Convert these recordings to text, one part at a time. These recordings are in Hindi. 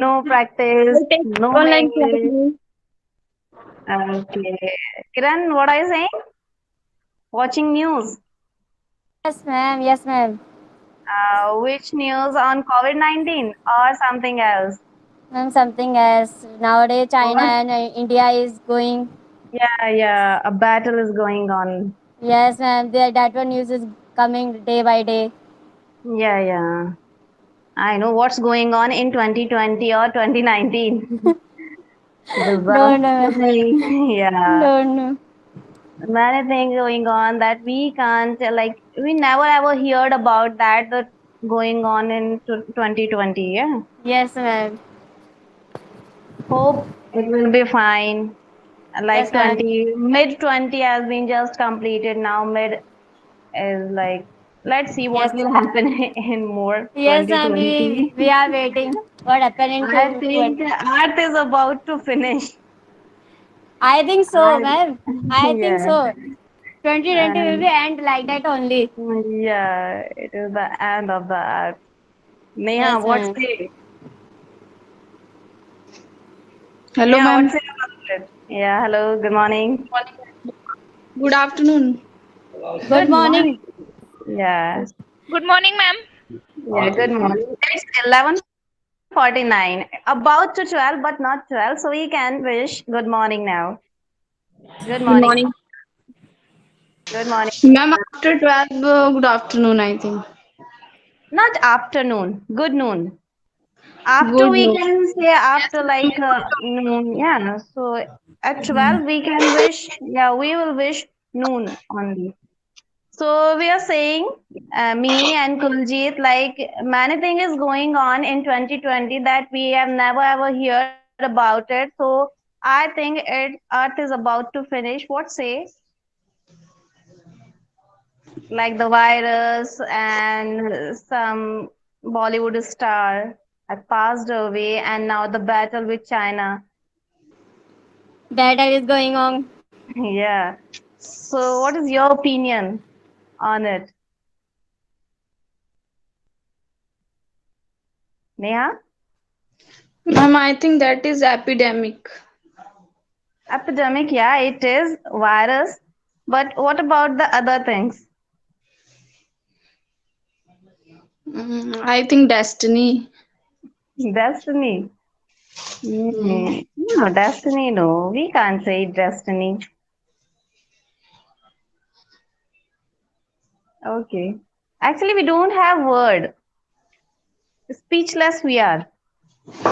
No I practice, take no online English. classes. Okay. Kiran, what are you saying? Watching news. Yes, ma'am. Yes, ma'am. Which news on COVID-19 or something else? Ma'am, something else. Nowadays, China What? and India is going. Yeah, yeah. A battle is going on. Yes, ma'am. That one news is coming day by day. Yeah, yeah. I know what's going on in 2020 or 2019. Don't Disaster. know. Yeah. Don't know. Many things going on that we can't, like, we never ever heard about that going on in 2020. Yeah. Yes, ma'am. Hope it will be fine. Like Yes, ma'am. 20, mid 20 has been just completed. Now mid is like, let's see what Yes, will happen in more yes, ma'am. We 2020. we are waiting. What happened in I two think twenty? the Earth is about to finish. I think so, I, ma'am. I think yeah. so. 2020 will be And end like that only. yeah, it is the end of the Earth. Neha, Yes, what's ma'am. it? Hello, Neha, what's ma'am. it about it? Yeah, hello, good morning. Good afternoon. Good Good morning. morning. Yeah, Good morning, ma'am. yeah, good morning. It's 11:49, about to 12, but not 12, so we can wish good morning now. Good Good morning. morning. Good morning. Ma'am, after 12, good afternoon, I think. Not afternoon, good noon. After Good we news. can say after like noon, yeah. So at 12 we can wish, yeah, we will wish noon only. So we are saying, me and Kuljit, like many things is going on in 2020 that we have never ever heard about it. So I think Earth is about to finish. What say? Like the virus and some Bollywood star had passed away, and now the battle with China. Battle is going on. Yeah. So what is your opinion on it, Neha? Ma'am, I think that is epidemic. Epidemic, yeah, it is virus. But what about the other things? I think destiny. Destiny. No, destiny, no. We can't say destiny. Okay. Actually, we don't have word. Speechless we are.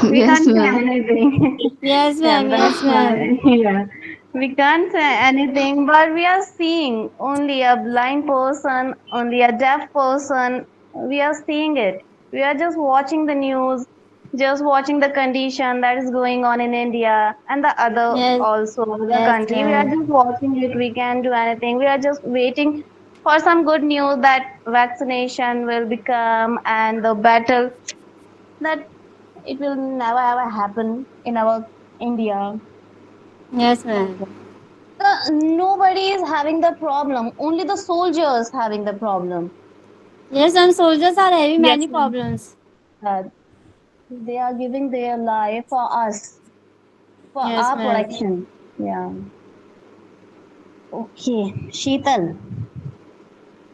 We Yes, can't say ma'am. anything. Yes, Yeah, ma'am. that's Yes, ma'am. why. Yeah. We can't say anything, but we are seeing only a blind person, only a deaf person. We are seeing it. We are just watching the news, just watching the condition that is going on in India and the other Yes. also other Yes, country. We are ma'am. just watching it. We can't do anything. We are just waiting for some good news that vaccination will become and the battle that it will never ever happen in our India. Yes, ma'am. Nobody is having the problem. Only the soldiers having the problem. Yes, and soldiers are having Yes, many ma'am. problems. Uh, they are giving their life for us, for Yes, our ma'am. protection. Yeah. Okay. Sheetal,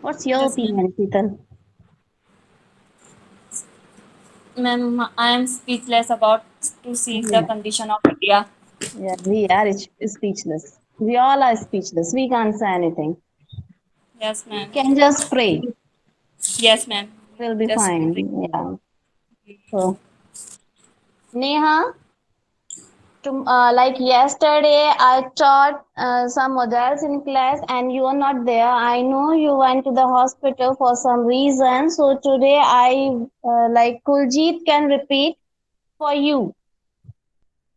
what's your Yes, ma'am. opinion, Sheetal? Ma'am, I am speechless about to see the Yeah. condition of India. Yeah. We are speechless. We all are speechless. We can't say anything. Yes, ma'am. Can just pray. Yes, ma'am. We'll be Just fine. pray. Yeah. So, Neha, like yesterday, I taught some models in class, and you are not there. I know you went to the hospital for some reason. So today, I like Kuljit can repeat for you.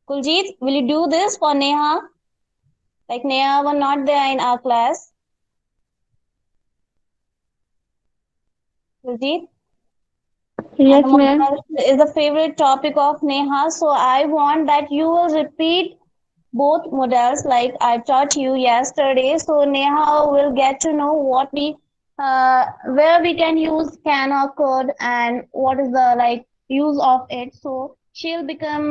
Kuljit, will you do this for Neha? Like Neha was not there in our class. Kuljit, and the Yes, ma'am. model is the favorite topic of Neha. So I want that you will repeat both models like I taught you yesterday. So Neha will get to know what where we can use can or could and what is the like use of it. So she'll become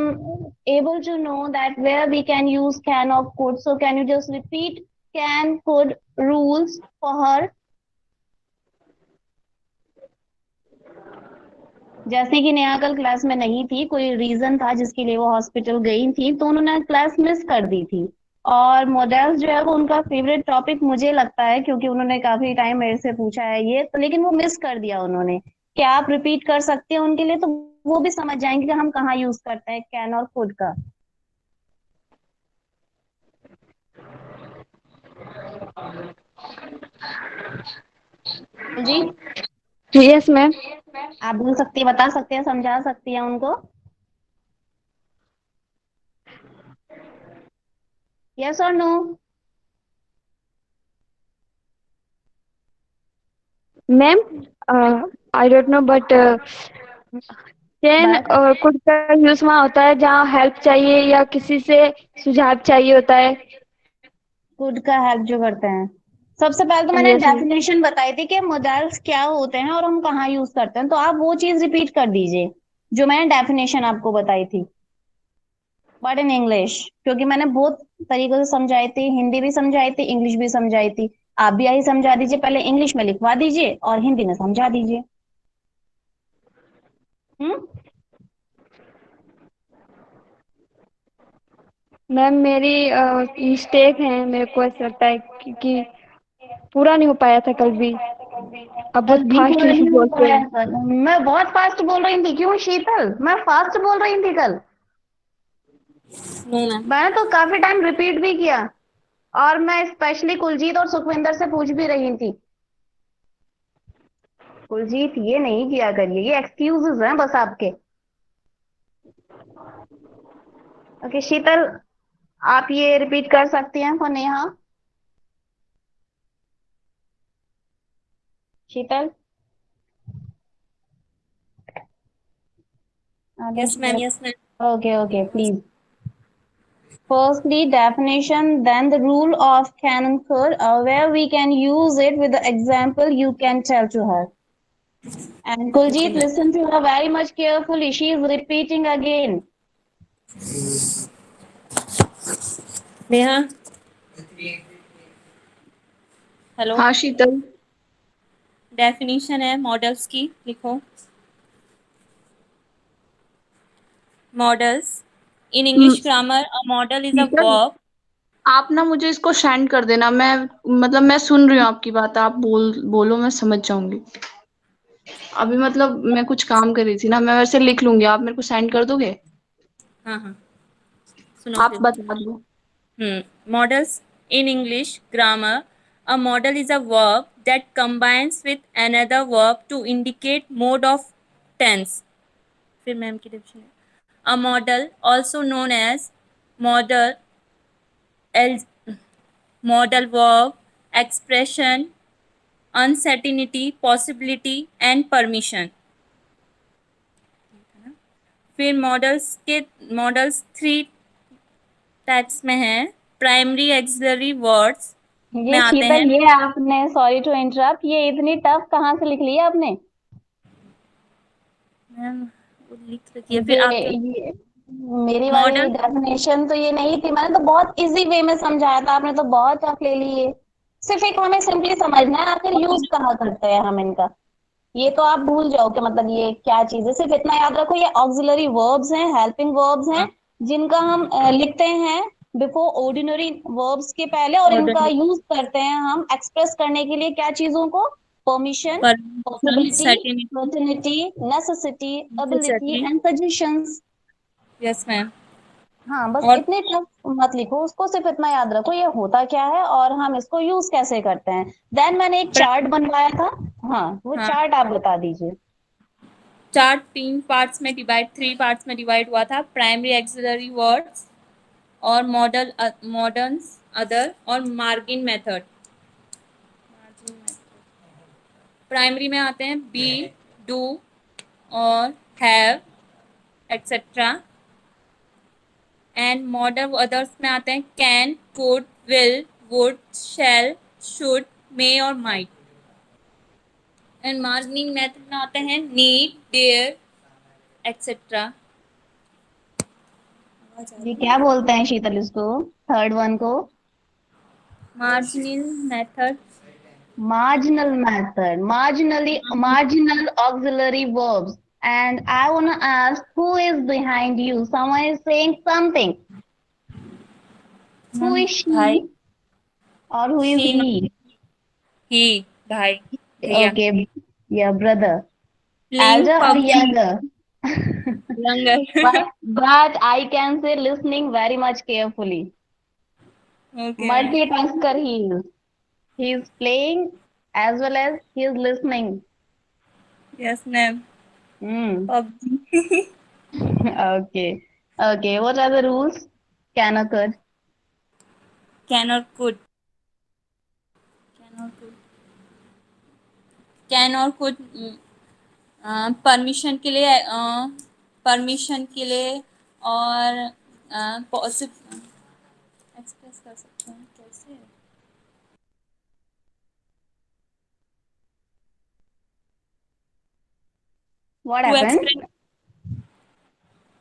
able to know that where we can use can or could. So can you just repeat can, could rules for her? जैसे कि नेहा कल क्लास में नहीं थी, कोई रीजन था जिसके लिए वो हॉस्पिटल गई थी, तो उन्होंने क्लास मिस कर दी थी। और मॉडल्स जो है वो उनका फेवरेट टॉपिक मुझे लगता है, क्योंकि उन्होंने काफी टाइम मेरे से पूछा है ये तो, लेकिन वो मिस कर दिया उन्होंने। क्या आप रिपीट कर सकते हैं उनके लिए, तो वो भी समझ जाएंगे कि हम कहाँ यूज करते हैं कैन और कुड का। जी, यस मैम। आप बोल सकती है, बता सकते हैं, समझा सकती हैं उनको। यस और no? Ma'am I don't know but can बस और कुड का यूज वहाँ होता है जहाँ हेल्प चाहिए या किसी से सुझाव चाहिए होता है। कुड का हेल्प जो करते हैं। सबसे पहले तो मैंने यस मैम। डेफिनेशन बताई थी कि मॉडल्स क्या होते हैं और हम कहाँ यूज करते हैं, तो आप वो चीज रिपीट कर दीजिए जो मैंने डेफिनेशन आपको बताई थी, बट इन इंग्लिश, क्योंकि मैंने बहुत तरीकों से समझाई थी, हिंदी भी समझाई थी, इंग्लिश भी समझाई थी। आप भी यही समझा दीजिए, पहले इंग्लिश में लिखवा दीजिए और हिंदी में समझा दीजिए। हम्म। मैम मेरी मिस्टेक है, मेरे को ऐसा लगता है कि पूरा नहीं हो पाया था कल भी। अब कल बहुत भी फास्ट पूरा नहीं हो बोलते पाया हैं। सर, मैं बहुत फास्ट बोल रही थी क्यों शीतल, मैं फास्ट बोल रही थी कल। No ma'am. मैंने तो काफी टाइम रिपीट भी किया, और मैं स्पेशली कुलजीत और सुखविंदर से पूछ भी रही थी। कुलजीत ये नहीं किया करिए, ये एक्सक्यूजेस हैं बस आपके। ओके शीतल, आप ये रिपीट कर सकती हैं for Neha. Sheetal, yes ma'am, yes ma'am. Okay okay please. Firstly, definition, then the rule of can and could, where we can use it with the example you can tell to her. And okay Kuljit, ma'am. listen to her very much carefully. She is repeating again. Neha, hello. हाँ शीतल। डेफिनेशन है मॉडल्स की, लिखो। Models in English grammar, a model is a Sheetal, verb. आप ना मुझे इसको सेंड कर देना। मैं सुन रही हूँ आपकी बात। आप बोलो, मैं समझ जाऊंगी। अभी मैं कुछ काम कर रही थी ना, मैं वैसे लिख लूंगी। आप मेरे को सेंड कर दोगे? हाँ हाँ, सुनो आप फिर। बता दो। Models in English grammar. A model is a verb that combines with another verb to indicate mode of tense. फिर मैम की डिक्शन है। A model, also known as model, el- modal verb, expression, uncertainty, possibility and permission. फिर मॉडल्स थ्री टाइप्स में हैं। प्राइमरी एक्सिलरी वर्ड्स में ये आते शीतल, हैं। ये आपने, सॉरी टू इंटरप्ट, ये इतनी टफ कहाँ से लिख लिया आपने? मैम वो लिख रखी है, फिर आपके ये मेरी वाली मॉडल। डेफिनेशन तो ये नहीं थी, मैंने तो बहुत इजी वे में समझाया था, आपने तो बहुत टफ ले ली है। सिर्फ एक हमें सिंपली समझना है आखिर यूज कहाँ करते हैं हम इनका। ये तो आप भूल जाओ कि मतलब ये क्या चीज है, सिर्फ इतना याद रखो, ये ऑक्सिलरी वर्ब्स हैं, हेल्पिंग वर्ब्स हैं, जिनका हम लिखते हैं बिफोर ऑर्डिनरी वर्ब्स के पहले, और इनका मॉडल यूज करते हैं हम एक्सप्रेस करने के लिए क्या चीजों को? Permission, permission, possibility, certainty, certainty, necessity, ability necessity. And suggestions. Yes ma'am. हाँ बस और इतने टफ मत लिखो उसको, सिर्फ इतना याद रखो ये होता क्या है और हम इसको यूज कैसे करते हैं। देन मैंने एक चार्ट बनवाया था, हाँ वो हाँ, चार्ट आप बता दीजिए। चार तीन पार्ट्स में डिवाइड, थ्री पार्ट्स में डिवाइड हुआ था। प्राइमरी एक्सिलरी वर्ड्स और मॉडल, मॉडर्न्स, अदर और मार्जिन मेथड। प्राइमरी में आते हैं बी, डू और have etcetera. And modal others में आते हैं can, could, will, would, shall, should, may और माइट। एंड मार्जिनिंग मेथड में आते हैं नीड, डेयर एक्सेट्रा। ये क्या बोलते हैं शीतल इसको, थर्ड वन को? Marginal method. Marginal method, marginal auxiliary verbs. And I want to ask, who is behind you? Someone is saying something. Who ma'am is भाई, she or who is she, he? ही, भाई, भैया। Okay, your brother. Playing Elder or PUBG, younger? Younger. But I can say listening very much carefully. Okay ma'am. Multitasker he is. He is playing as well as he is listening. Yes ma'am, Hmm. PUBG. Okay. Okay. What are the rules? Can occur. Can और कुड, कैन और कुड, कैन और कुड परमिशन के लिए, परमिशन के लिए, और एक्सप्रेस कर सकते हैं कैसे? What to happened? Express,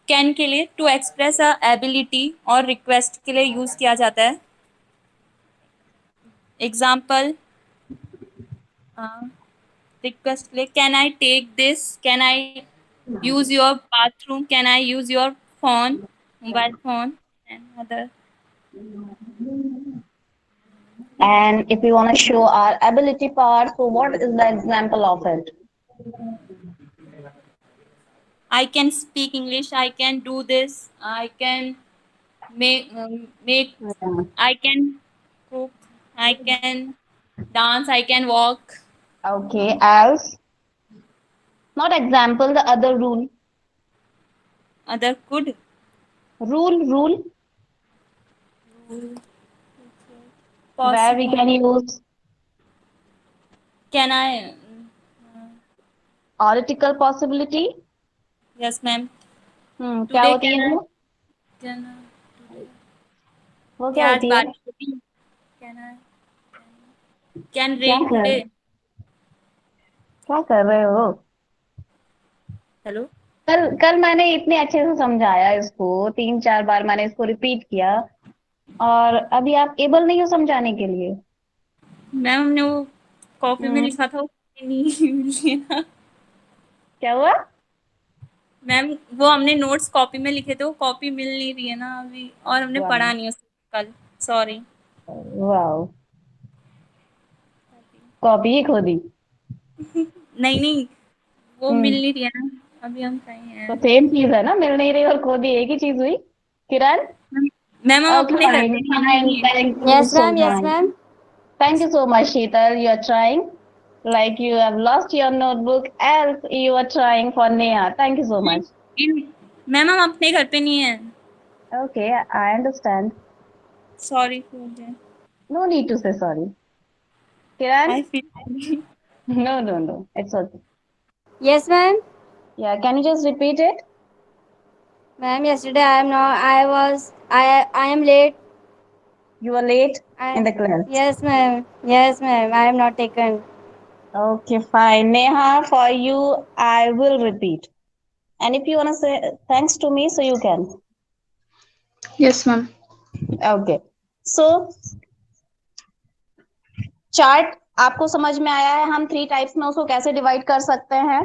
can के लिए टू एक्सप्रेस अ एबिलिटी और रिक्वेस्ट के लिए यूज किया जाता है। एग्जाम्पल, रिक्वेस्ट के लिए, can I take this, can I use your bathroom, can I use your phone, mobile phone, and other. And if we want to show our ability part, so what is the example of it? I can speak English, I can do this, I can make, Yeah. I can cook, I can dance, I can walk. Okay. As not example, the other rule. Other could. Rule where we Possible. can use Can I? article possibility. Yes, ma'am. क्या Today होती can है I? वो? Can वो क्या क्या आज होती है? बारिश होगी? Can I? Can क्या rain कर today? क्या कर रहे हो? Hello. कल कल मैंने इतने अच्छे से समझाया इसको, 3-4 बार मैंने इसको रिपीट किया, और अभी आप एबल नहीं हो समझाने के लिए? मैम हमने वो कॉपी में हम्म, लिखा था, वो copy नहीं मिली ना। क्या हुआ? मैम वो हमने नोट्स कॉपी में लिखे थे, वो कॉपी मिल नहीं रही है ना अभी, और हमने वाह पढ़ा नहीं उसको कल। सॉरी। वाह, कॉपी ही खो दी। नहीं नहीं, वो मिल हम्म नहीं रही है ना, अभी हम कहीं तो हैं। सेम चीज है ना, मिल नहीं रही और खो दी, एक ही चीज हुई। किरण? मैम हम Okay, अपने घर fine, पे नहीं fine. हैं। Thank you Yes, so ma'am. Yes, much. ma'am. Thank you so much, Sheetal. You're trying. Like you have lost your notebook, else you are trying for Neha. Thank you so much. Ma'am हम अपने घर पे नहीं हैं। Okay, I understand. Sorry for that. No need to say sorry. Kiran? I feel. No, no, no. It's okay. Yes, ma'am. Yeah, can you just repeat it? Ma'am, yesterday I am not. I was. I am late. You were late in I. the class. Yes, ma'am. Yes, ma'am. I am not taken. Okay, fine. Neha, for you, I will repeat. And if you want to say thanks to me, so you can. Yes, ma'am. Okay. So, chart आपको समझ में आया है, हम 3 टाइप्स में उसको कैसे डिवाइड कर सकते हैं.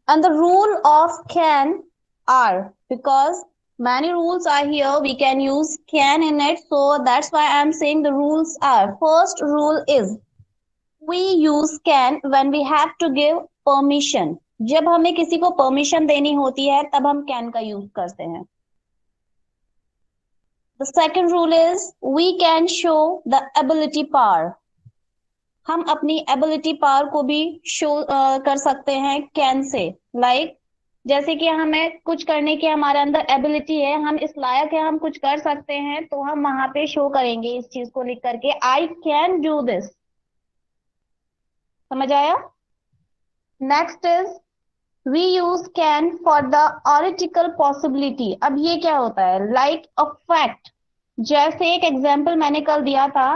And the rule of can are, because many rules are here, we can use can in it, so that's why I am saying the rules are. First rule is we use can when we have to give permission. जब हमें किसी को परमिशन देनी होती है तब हम can का यूज करते हैं. The second rule is we can show the ability power. हम अपनी एबिलिटी पावर को भी शो कर सकते हैं कैन से. लाइक जैसे कि हमें कुछ करने की हमारे अंदर एबिलिटी है, हम इस लायक है, हम कुछ कर सकते हैं, तो हम वहां पे शो करेंगे इस चीज को लिख करके, आई कैन डू दिस. समझ आया? Next is we use can for the theoretical possibility. अब ये क्या होता है? Like a fact. जैसे एक एग्जाम्पल मैंने कल दिया था,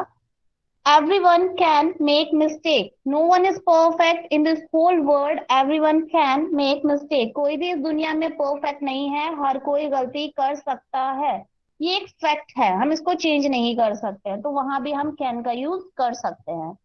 Everyone can make mistake. No one is perfect in this whole world. Everyone can make mistake. कोई भी इस दुनिया में परफेक्ट नहीं है, हर कोई गलती कर सकता है, ये एक फैक्ट है, हम इसको चेंज नहीं कर सकते, तो वहां भी हम कैन का यूज कर सकते हैं।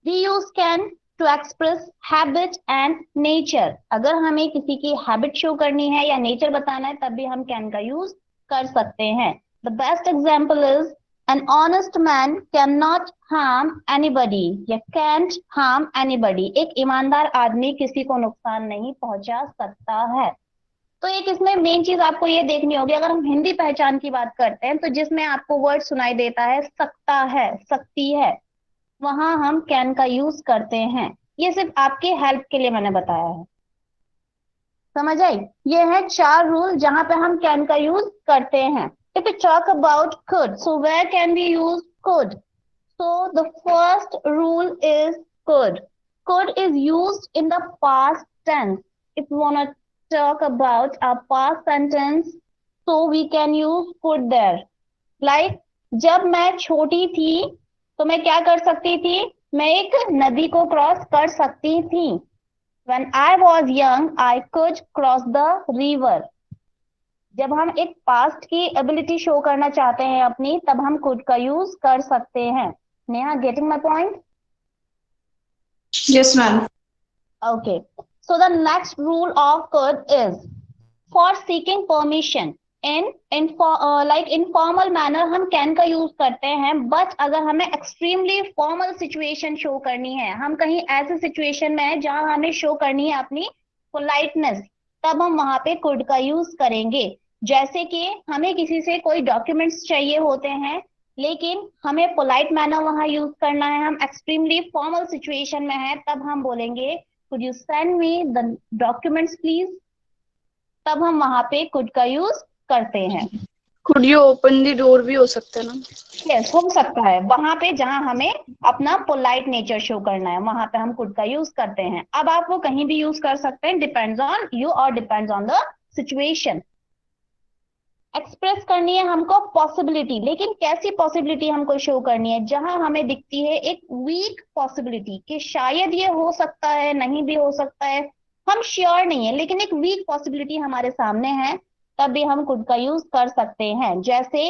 We use can to express habit and nature. अगर हमें किसी की हैबिट शो करनी है या नेचर बताना है तब भी हम कैन का यूज कर सकते हैं। The best example is an honest man cannot harm anybody या can't harm anybody. एक ईमानदार आदमी किसी को नुकसान नहीं पहुंचा सकता है। तो एक इसमें मेन चीज आपको ये देखनी होगी, अगर हम हिंदी पहचान की बात करते हैं तो जिसमें आपको वर्ड सुनाई देता है सकता है, सकती है, वहां हम कैन का यूज करते हैं। ये सिर्फ आपके हेल्प के लिए मैंने बताया है, समझ आई? ये है 4 रूल जहां पे हम कैन का यूज करते हैं। If we talk about could, so where can we use could? So the first rule is could. Could is used in the past tense. If you want to talk about a past sentence, so we can use could there. Like जब मैं छोटी थी तो मैं क्या कर सकती थी? मैं एक नदी को क्रॉस कर सकती थी। When I was young, I could cross the river. जब हम एक पास्ट की एबिलिटी शो करना चाहते हैं अपनी, तब हम could का यूज कर सकते हैं। Neha, getting my point? Yes, ma'am. Okay. So the next rule of could is for seeking permission. Like informal manner हम कैन का यूज करते हैं, बट अगर हमें एक्सट्रीमली फॉर्मल सिचुएशन शो करनी है, हम कहीं ऐसे सिचुएशन में है जहां हमें शो करनी है अपनी पोलाइटनेस, तब हम वहां पे कुड का यूज करेंगे। जैसे कि हमें किसी से कोई डॉक्यूमेंट्स चाहिए होते हैं, लेकिन हमें पोलाइट मैनर वहां यूज करना है, हम एक्सट्रीमली फॉर्मल सिचुएशन में है, तब हम बोलेंगे could you send me the documents please, तब हम वहां पे कुड का यूज करते हैं। Could you open the door भी हो सकता है ना? यस, हो सकता है, वहां पे जहां हमें अपना पोलाइट नेचर शो करना है वहां पे हम कुड का यूज करते हैं। अब आप वो कहीं भी यूज कर सकते हैं, डिपेंड्स ऑन यू और depends on the situation. Express करनी है हमको पॉसिबिलिटी, लेकिन कैसी पॉसिबिलिटी हमको शो करनी है? जहां हमें दिखती है एक वीक पॉसिबिलिटी कि शायद ये हो सकता है, नहीं भी हो सकता है, हम श्योर नहीं है, लेकिन एक वीक पॉसिबिलिटी हमारे सामने है, तब भी हम कुड का यूज कर सकते हैं। जैसे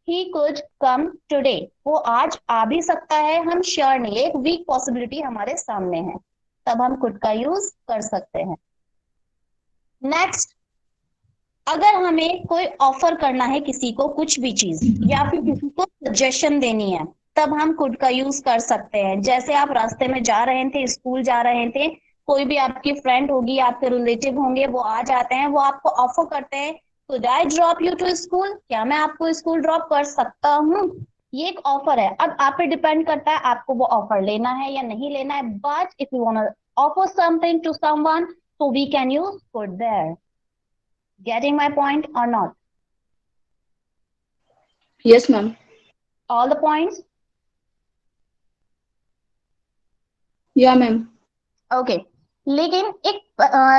ही कुड कम टुडे, वो आज आ भी सकता है, हम श्योर नहीं है, एक वीक पॉसिबिलिटी हमारे सामने है, तब हम कुड का यूज कर सकते हैं। नेक्स्ट, अगर हमें कोई ऑफर करना है किसी को कुछ भी चीज, या फिर किसी को सजेशन देनी है, तब हम कुड का यूज कर सकते हैं। जैसे आप रास्ते में जा रहे थे, स्कूल जा रहे थे, कोई भी आपकी फ्रेंड होगी, आपके रिलेटिव होंगे, वो आ जाते हैं, वो आपको ऑफर करते हैं, could I drop you to school, क्या मैं आपको स्कूल ड्रॉप कर सकता हूँ? ये एक ऑफर है। अब आप पे डिपेंड करता है आपको वो ऑफर लेना है या नहीं लेना है, but if you want to offer something to someone, so we can use could there. Getting my point or not? Yes, ma'am. All the points? Yeah, ma'am. Okay. लेकिन एक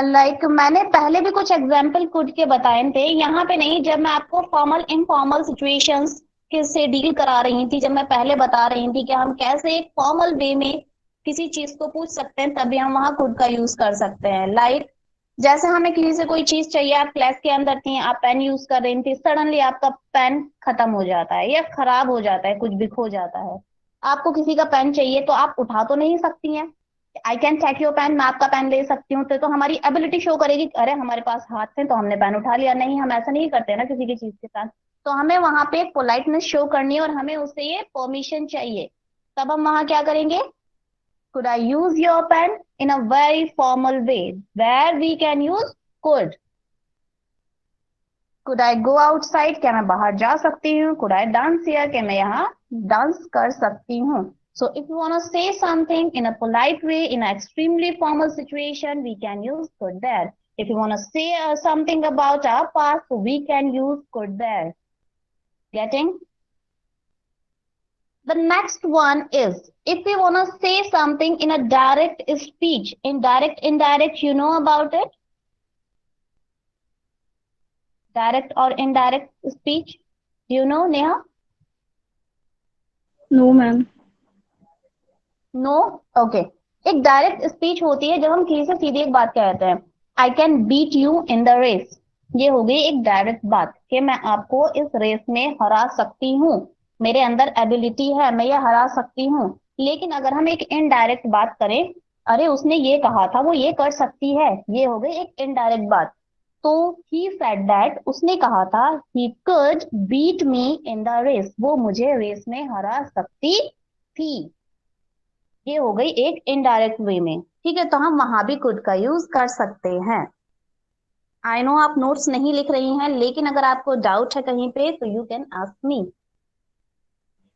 लाइक मैंने पहले भी कुछ एग्जाम्पल कुड के बताए थे, यहाँ पे नहीं। जब मैं आपको फॉर्मल इनफॉर्मल सिचुएशंस के से डील करा रही थी, जब मैं पहले बता रही थी कि हम कैसे एक फॉर्मल वे में किसी चीज को पूछ सकते हैं, तभी हम वहां कुड का यूज कर सकते हैं। लाइक जैसे हमें किसी से कोई चीज चाहिए, आप क्लास के अंदर थी, आप पेन यूज कर रही थी, सडनली आपका पेन खत्म हो जाता है या खराब हो जाता है, कुछ भी खो जाता है, आपको किसी का पेन चाहिए तो आप उठा तो नहीं सकती हैं, I can take your pen, मैं आपका पेन ले सकती हूँ, तो हमारी एबिलिटी शो करेगी, अरे हमारे पास हाथ थे तो हमने पेन उठा लिया। नहीं, हम ऐसा नहीं करते ना किसी की चीज के साथ, तो हमें वहां पे पोलाइटनेस शो करनी है और हमें उससे ये परमिशन चाहिए, तब हम वहां क्या करेंगे? Could I use your pen in a very formal way? Where we can use could. Could I go outside? क्या मैं बाहर जा सकती हूँ? Could I dance here? क्या मैं यहाँ डांस कर सकती हूँ? So if you want to say something in a polite way, in an extremely formal situation, we can use could there. If you want to say something about our past, we can use could there. Getting? The next one is, if we want to say something in a direct speech, indirect, you know about it? Direct or indirect speech? Do you know, Neha? No, ma'am. No. Okay, एक डायरेक्ट स्पीच होती है जब हम किसी से सीधी एक बात कहते हैं, I can beat you in the race. ये हो गई एक डायरेक्ट बात कि मैं आपको इस रेस में हरा सकती हूँ, मेरे अंदर एबिलिटी है, मैं ये हरा सकती हूँ। लेकिन अगर हम एक इनडायरेक्ट बात करें, अरे उसने ये कहा था, वो ये कर सकती है, ये हो गई एक इनडायरेक्ट बात। तो ही सेड दैट, उसने कहा था, he could beat me in the race, वो मुझे रेस में हरा सकती थी। ये हो गई एक इनडायरेक्ट वे में। ठीक है, तो हम वहां भी कुड का यूज कर सकते हैं। आई नो आप नोट्स नहीं लिख रही हैं, लेकिन अगर आपको डाउट है कहीं पे तो you can ask me.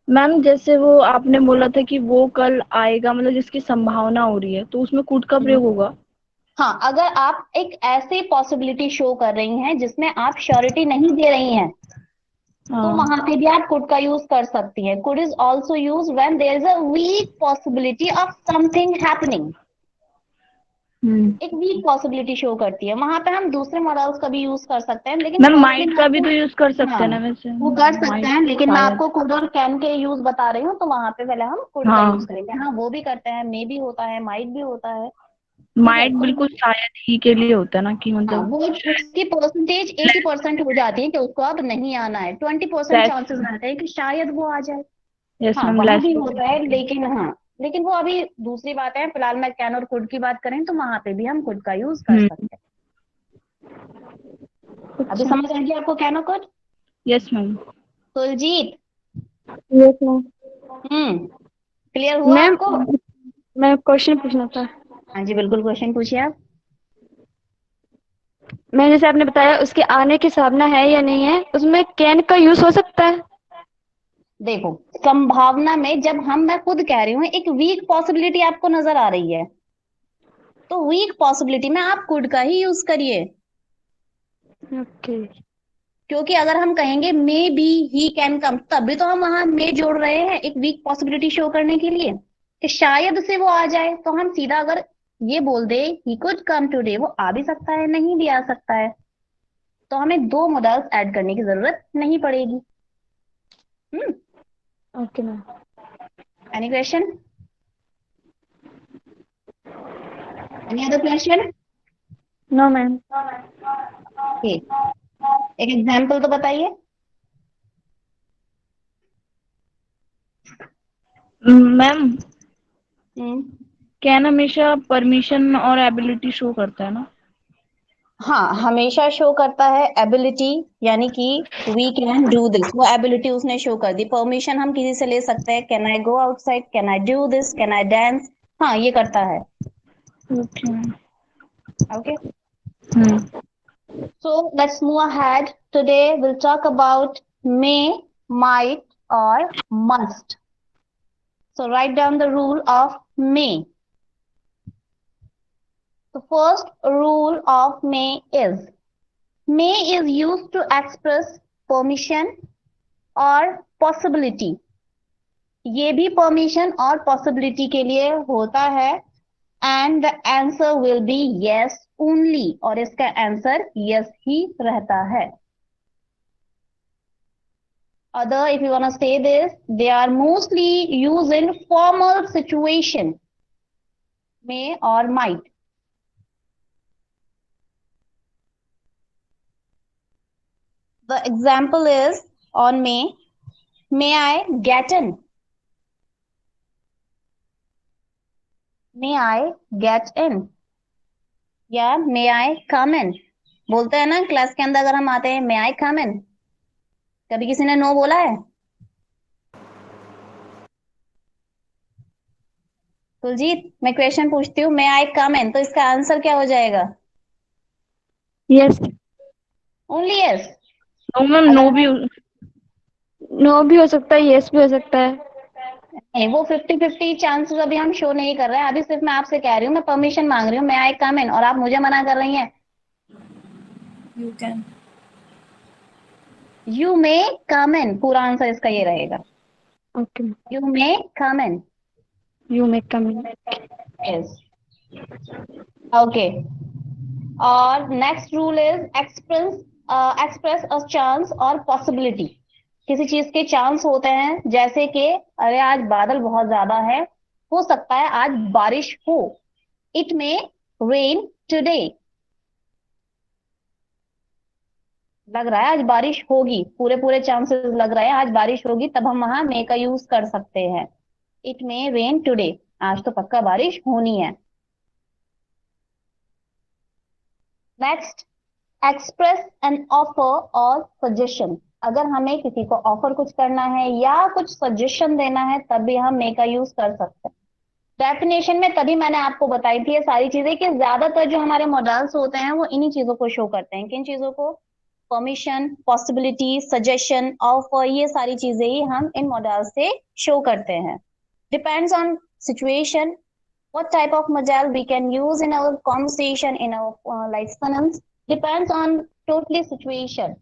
Ma'am जैसे वो आपने बोला था कि वो कल आएगा, मतलब जिसकी संभावना हो रही है, तो उसमें कुड का प्रयोग होगा? हाँ, अगर आप एक ऐसी पॉसिबिलिटी शो कर रही हैं जिसमें आप श्योरिटी नहीं दे रही हैं, तो हाँ। वहां पे भी आप कुड का यूज कर सकती हैं। Could is also use when there is a weak possibility of something happening. एक वीक पॉसिबिलिटी शो करती है, वहां पे हम दूसरे मॉडल्स का भी यूज कर सकते हैं, लेकिन मैम फर्स्टली माइट मैं का भी आपको, तो यूज कर सकते हाँ हैं ना वैसे? वो कर सकते माइट हैं, लेकिन मैं शायद। आपको कुड और कैन के यूज बता रही हूँ, तो वहां पे पहले हम कुड का यूज हाँ, करेंगे। हाँ, वो भी करते हैं, मे भी होता है, माइट भी होता है। ठीक है, माइट तो बिल्कुल शायद ही के लिए होता है ना, कि हाँ, मतलब वो उसकी परसेंटेज 80% हो जाती है कि उसको अब नहीं आना है, 20% लेस। चांसेस रहते हैं कि शायद वो आ जाए। यस हाँ, मैम, वहां लेस भी होता है, प्रोबेबिलिटी। लेकिन हाँ, लेकिन वो अभी दूसरी बात है। फिलहाल मैं कैन और कुड की बात करें तो वहां पे भी हम कुड का यूज कर सकते हैं। अभी अच्छा। समझ आ गया आपको कैन और could? Yes ma'am. Suljeet, yes ma'am. Clear हुआ मैम आपको? मैं क्वेश्चन पूछना था। हाँ जी, बिल्कुल, क्वेश्चन पूछिए आप। मैं जैसे आपने बताया उसके आने की संभावना है या नहीं है, उसमें कैन का यूज हो सकता है? देखो, संभावना में जब मैं खुद कह रही हूँ एक वीक पॉसिबिलिटी आपको नजर आ रही है, तो वीक पॉसिबिलिटी में आप कुड का ही यूज करिए। ओके। क्योंकि अगर हम कहेंगे may be he can come, तभी तो हम वहां मे जोड़ रहे हैं एक वीक पॉसिबिलिटी शो करने के लिए कि शायद से वो आ जाए। तो हम सीधा अगर ये बोल दे ही कुड कम टुडे, वो आ भी सकता है, नहीं भी आ सकता है, तो हमें दो मॉडल्स ऐड करने की जरूरत नहीं पड़ेगी। Hmm okay ma'am. Any question? Any other question? No ma'am. एक एग्जाम्पल तो बताइए। मैम हम्म कैन हमेशा परमिशन और एबिलिटी शो करता है ना? हाँ, हमेशा शो करता है एबिलिटी, यानी कि वी कैन डू दिस, वो एबिलिटी उसने शो कर दी। परमिशन हम किसी से ले सकते हैं, can I go outside, can I do this, can I dance. हाँ, ये करता है। Okay ma'am. Okay, hmm. So let's move ahead. Today will talk about may, might और must. So right down the rule of may. The first rule of may is used to express permission और possibility। ये भी परमिशन और पॉसिबिलिटी के लिए होता है। And the answer will be yes only, और इसका आंसर यस ही रहता है। Other, if you want to say this, they are mostly used in formal situation, may or might. The example is on may I get in? May I get in? या may I come in? बोलते हैं ना क्लास के अंदर, अगर हम आते हैं may I come in, कभी किसी ने नो बोला है? कुलजीत, मैं क्वेश्चन पूछती हूँ may I come in, तो इसका आंसर क्या हो जाएगा? Yes. Only yes. No ma'am, अगर नो भी। मैं, नो भी हो सकता है, यस भी हो सकता है। नहीं, वो 50-50 चांसेस अभी हम शो नहीं कर रहे हैं। अभी सिर्फ मैं आपसे कह रही हूँ, मैं परमिशन मांग रही हूँ may I come in, और आप मुझे मना कर रही हैं You can. you may come in। पूरा आंसर इसका ये रहेगा, okay. you may come in। You may come in. Yes, okay. और next rule is express a chance और पॉसिबिलिटी। किसी चीज के चांस होते हैं, जैसे कि अरे आज बादल बहुत ज्यादा है, हो सकता है आज बारिश हो। इट मे रेन टुडे, लग रहा है आज बारिश होगी, पूरे पूरे चांसेस लग रहा है आज बारिश होगी, तब हम वहां मे का यूज कर सकते हैं। इट मे रेन टुडे, आज तो पक्का बारिश होनी है। नेक्स्ट, एक्सप्रेस एन ऑफर और सजेशन। अगर हमें किसी को ऑफर कुछ करना है या कुछ सजेशन देना है तब भी हम मे का यूज कर सकते हैं। डेफिनेशन में तभी मैंने आपको बताई थी ये सारी चीजें कि ज्यादातर जो हमारे मॉडल्स होते हैं वो इन्हीं चीजों को शो करते हैं। किन चीजों को? परमिशन, पॉसिबिलिटी, सजेशन, ऑफर, ये सारी चीजें ही हम इन मॉडल से शो करते हैं। Depends on situation what type of model we can use in our conversation, in our like sentence, depends on totally situation।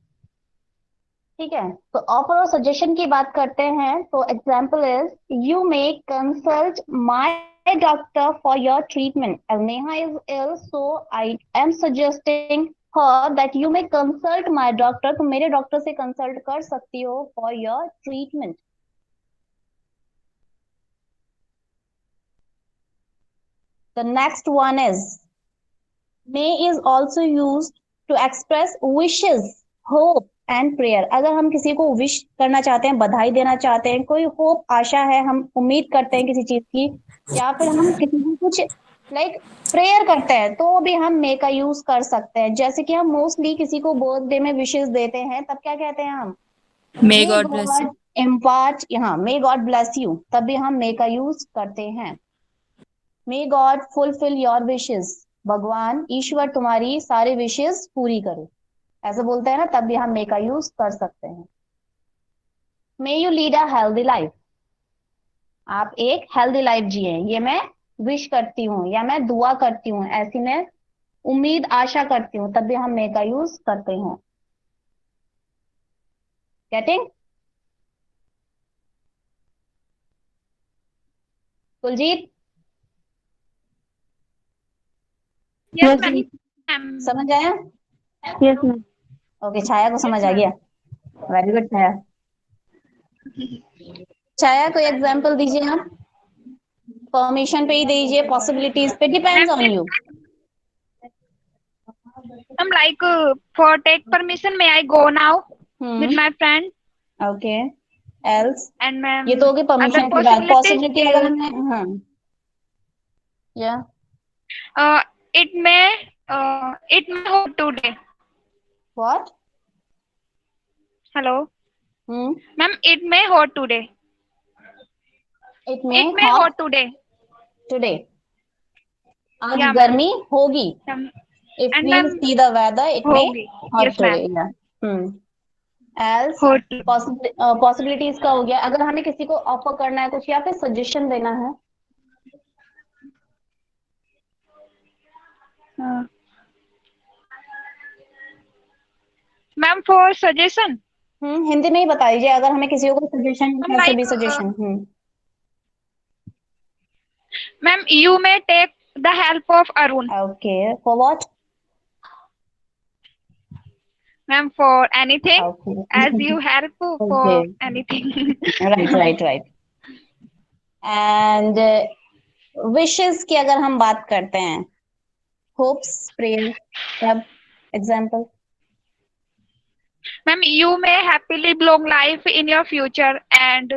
ठीक है, तो ऑफर और सजेशन की बात करते हैं तो example is you may consult my doctor for your treatment. Neha is ill so I am suggesting her that you may consult my doctor, तुम मेरे डॉक्टर से कंसल्ट कर सकती हो for your treatment। The next one is may is also used to express wishes, hope and prayer। अगर हम किसी को विश करना चाहते हैं, बधाई देना चाहते हैं, कोई होप, आशा है, हम उम्मीद करते हैं किसी चीज की, या फिर हम किसी को कुछ लाइक प्रेयर करते हैं तो भी हम मे का यूज कर सकते हैं। जैसे कि हम मोस्टली किसी को बर्थडे में विशेस देते हैं तब क्या कहते हैं हम? May may God bless you. God impart, यहाँ मे गॉड ब्लेस यू, तब भी हम मे का यूज करते हैं। May God fulfil your wishes, भगवान ईश्वर तुम्हारी सारे विशेस पूरी करे, ऐसे बोलते हैं ना, तब भी हम मे का यूज कर सकते हैं। May you lead a healthy life, आप एक हेल्दी लाइफ जिए, ये मैं विश करती हूँ या मैं दुआ करती हूँ, ऐसी मैं उम्मीद आशा करती हूँ, तब भी हम मे का यूज करते हैं। गेटिंग? Kuljeet Yes, ma'am. समझ आया? Yes, ma'am. ओके, छाया को समझ आ गया, वेरी गुड छाया। छाया कोई एग्जाम्पल दीजिए आप, परमिशन पे ही दीजिए, पॉसिबिलिटीज पे, depends on you. I'm like, for take permission, may I go now with my friend? Okay, else, And ये तो ma'am, होगी other परमिशन की बात। possibilities पॉसिबिलिटी अगर is, हमें, हाँ, या it may hold today. What? Hello, ma'am, it may hold today. It may It may hot hold today. Today, आज Yeah, ma'am. गर्मी होगी। Ma'am. If And we ma'am, see the weather it may होगी. Hot Yes, today, ma'am. या एल्स Hold. पॉसिबिलिटीज का हो गया। अगर हमें किसी को ऑफर करना है कुछ या फिर सजेशन देना है, Ma'am, for suggestion, हिंदी में ही बता दीजिए। अगर हमें किसी को सजेशन, I'm कैसे like, भी suggestion, ma'am, you may take the help of Arun. Okay, for what? Ma'am, for anything, okay, as you help okay, for anything. Right right right. And wishes की अगर हम बात करते हैं, होप्स, प्रेयर, सब example. Ma'am, you may happily long life in your future and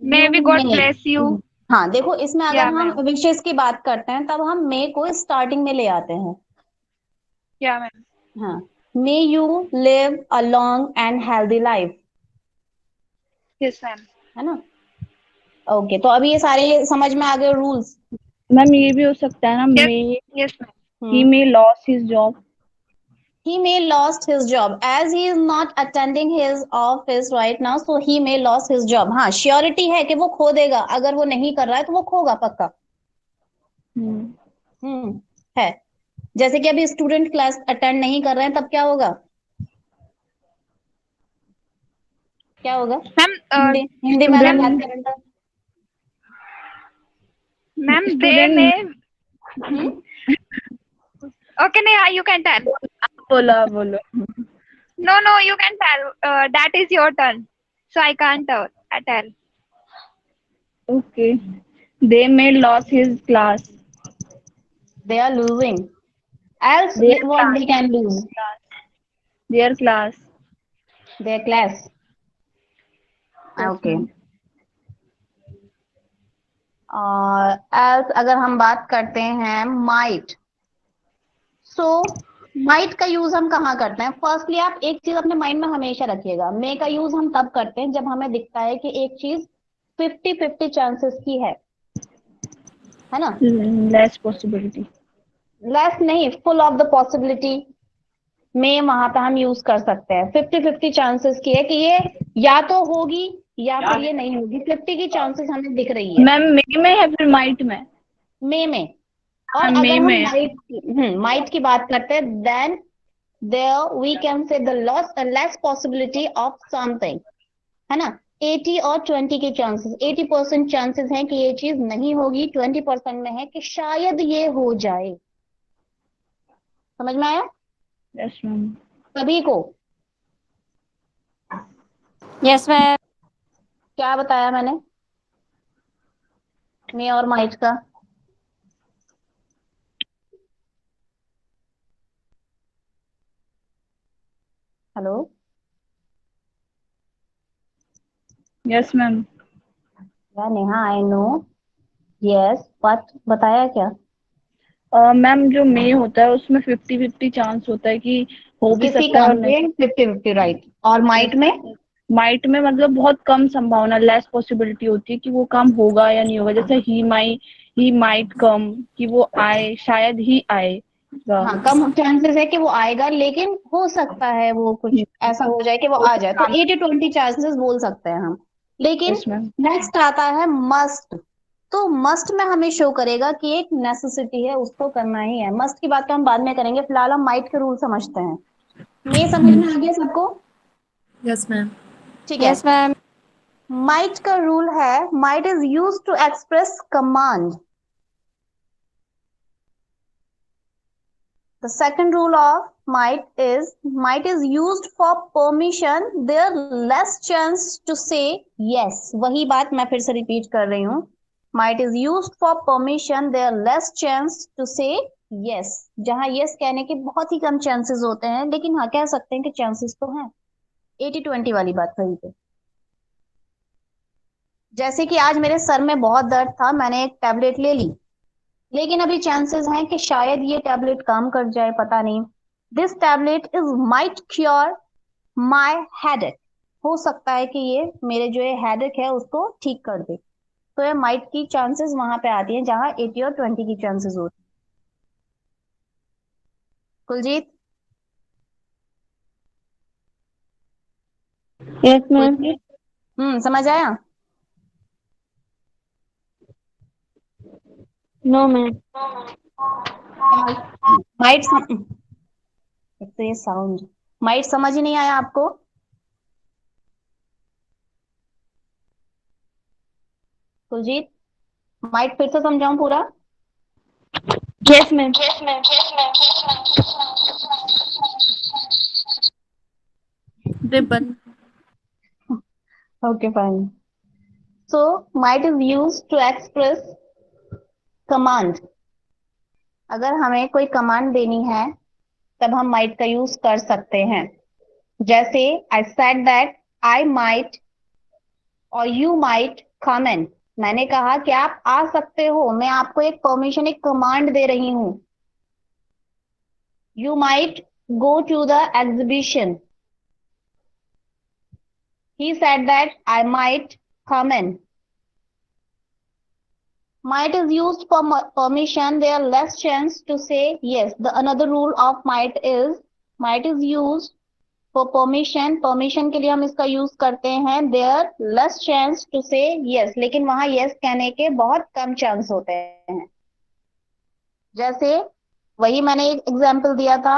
may you we God may, bless you. हाँ देखो, इसमें अगर Yeah, हम ma'am. विशेस की बात करते हैं तब हम मे को स्टार्टिंग में ले आते हैं। Yeah, ma'am. हाँ, may you live a long and healthy life, Yes, ma'am. है ना? ओके, तो अभी ये सारे समझ में आ गए रूल्स। मैम ये भी हो सकता है ना, Yes, may yes, ma'am. He may loss his job. He may lost his job as he is not attending his office right now, so he may lost his job। हाँ, श्योरिटी है कि वो खो देगा, अगर वो नहीं कर रहा है तो वो खोगा पक्का। है, जैसे कि अभी स्टूडेंट क्लास अटेंड नहीं कर रहे हैं तब क्या होगा? क्या होगा? Ma'am, हिंदी में अगर बात student करें तो ma'am, they student may. Okay, Neha, you can tell. बोलो बोलो। No, no, you can tell. That is your turn. So I can't tell. Okay, They may lose his class. They are losing. Else, Their what class. they can lose? Their class. Their class. Yes, Okay. ma'am. और else अगर हम बात करते हैं might, so might का यूज हम कहाँ करते हैं? फर्स्टली आप एक चीज अपने माइंड में हमेशा रखिएगा, मे का यूज हम तब करते हैं जब हमें दिखता है कि एक चीज 50-50 चांसेस की है ना? Less possibility. लेस नहीं, फुल ऑफ द पॉसिबिलिटी में वहां पे हम यूज कर सकते हैं। 50-50 चांसेस की है कि ये या तो होगी या फिर ये नहीं होगी। 50 की चांसेस हमें दिख रही है मैम मे में है फिर माइट में? में। और हाँ, अगर मे हम में। माइट की बात करते हैं, then there we can say the less possibility of something, है ना? 80 और 20 के चांसेस, 80% चांसेस हैं कि ये चीज नहीं होगी, 20% में है कि शायद ये हो जाए। समझ में आया Yes, ma'am. सभी को? Yes, ma'am. क्या बताया मैंने मे और माइट का? Hello, Yes, ma'am. या Neha? I know, yes, but बताया क्या? मैम जो मे होता है उसमें 50-50 चांस होता है कि हो भी किसी सकता है काम और के नहीं। 50-50 राइट। और माइट में माइट में मतलब बहुत कम संभावना, लेस पॉसिबिलिटी होती है कि वो काम होगा या नहीं होगा। जैसे ही माइट कम, कि वो आए, शायद ही आएगा। हाँ, कम चांसेस है कि वो आएगा, लेकिन हो सकता है वो कुछ ऐसा हो जाए कि वो आ जाए, तो 80-20 चांसेस बोल सकते हैं हम। लेकिन Yes, ma'am. नेक्स्ट आता है मस्ट। तो मस्ट में हमें शो करेगा कि एक नेसेसिटी है, उसको करना ही है। मस्ट की बात तो हम बाद में करेंगे, फिलहाल हम माइट के रूल समझते हैं। मैं समझ में आ गया सबको? Yes, ma'am. ठीक है। Yes, ma'am. माइट का रूल है, might is use to express command. The second rule of might is used for permission. There less chance to say yes. वही बात मैं फिर से रिपीट कर रही हूँ। Might is used for permission. There less chance to say yes. जहाँ yes कहने के बहुत ही कम चांसेस होते हैं, लेकिन हाँ कह सकते हैं कि चांसेस तो हैं। 80-20 वाली बात कही पे। जैसे कि आज मेरे सर में बहुत दर्द था, मैंने एक टैबलेट ले ली, लेकिन अभी चांसेस हैं कि शायद ये टैबलेट काम कर जाए, पता नहीं। This tablet is might cure my headache. हो सकता है कि ये मेरे जो ये हेडेक है उसको ठीक कर दे। तो ये माइट की चांसेस वहां पे आती हैं जहां 80 और 20 की चांसेस होती है। कुलजीत? Yes, ma'am. समझ आया? No, ma'am. माइट एक तो ये साउंड, माइट समझ ही नहीं आया आपको? कुलजीत, माइट फिर से समझाऊं पूरा? Yes, ma'am. Ribbon. Okay, fine. So might is used to express command. अगर हमें कोई कमांड देनी है तब हम might का यूज कर सकते हैं। जैसे I said that I might और you might come in. मैंने कहा कि आप आ सकते हो, मैं आपको एक परमिशन, एक कमांड दे रही हूं। You might go to the exhibition. He said that I might come in. Might is used for permission. There are less chance to say yes. The another rule of might is used for permission. Permission के लिए हम इसका यूज करते हैं। There less chance to say yes. लेकिन वहां yes कहने के बहुत कम चांस होते हैं। जैसे वही मैंने एक एग्जाम्पल दिया था,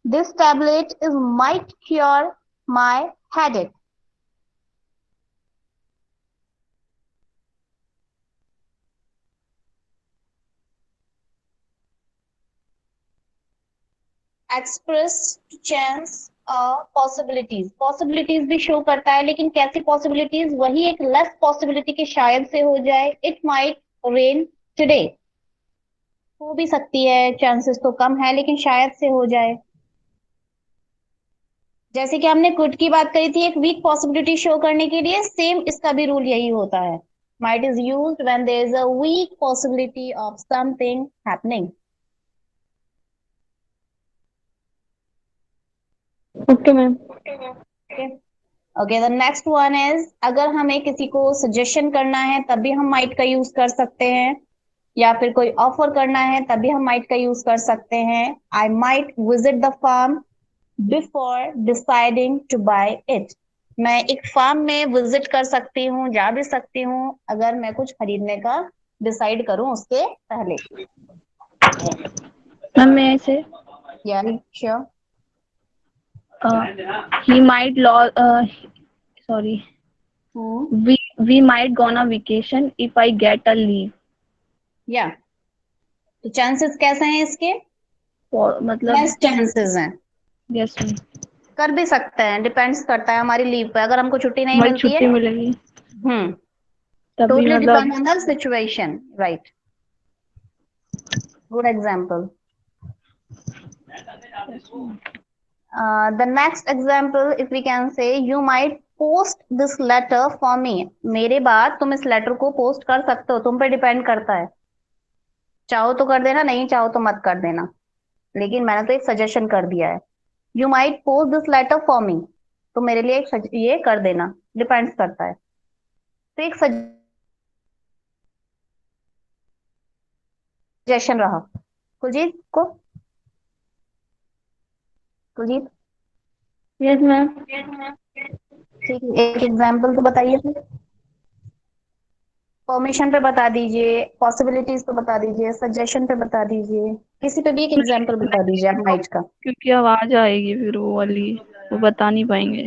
This tablet is might cure my headache. Express chance possibilities भी शो करता है, लेकिन कैसी पॉसिबिलिटीज? वही एक लेस पॉसिबिलिटी की शायद से हो जाए। इट माइट रेन टुडे हो भी सकती है, चांसेस तो कम है लेकिन शायद से हो जाए। जैसे कि हमने कुड की बात करी थी एक वीक पॉसिबिलिटी शो करने के लिए, सेम इसका भी रूल यही होता है। Might is used when there is a weak possibility of something happening. Okay ma'am. Okay, the next one is अगर हमें किसी को सजेशन करना है तब भी हम माइट का यूज कर सकते हैं, या फिर कोई ऑफर करना है तब भी हम माइट का यूज कर सकते हैं। I might visit the farm before deciding to buy it. मैं एक फार्म में विजिट कर सकती हूँ, जा भी सकती हूँ अगर मैं कुछ खरीदने का डिसाइड करूँ उसके पहले। मैम मैं ऐसे या sure. he might sorry, we might go on a vacation if I get a leave. या तो चांसेस कैसे हैं इसके? मतलब लेस चांसेस हैं। यस मैम, कर भी सकते हैं, डिपेंड्स करता है हमारी लीव पे। अगर हमको छुट्टी नहीं हमारी मिलती है, छुट्टी मिलेगी तभी टोटली मतलब depend on the situation, right. Good example. The next example, if we can say, you might post this letter for me. मेरे बाद तुम इस लेटर को पोस्ट कर सकते हो, तुम पे डिपेंड करता है। चाहो तो कर देना, नहीं चाहो तो मत कर देना, लेकिन मैंने तो एक सजेशन कर दिया है। You might post this letter for me, तो मेरे लिए ये कर देना, डिपेंड्स करता है। तो एक सजेशन रहा। कुलजीत को, कुलजीत यस मैम। ठीक है, एक एग्जाम्पल तो बताइए फिर। परमिशन पे बता दीजिए, पॉसिबिलिटीज पे बता दीजिए, सजेशन पे बता दीजिए, किसी पे भी एक एग्जाम्पल बता दीजिए आप माइट का। क्योंकि आवाज आएगी फिर वो वाली, वो बता नहीं पाएंगे।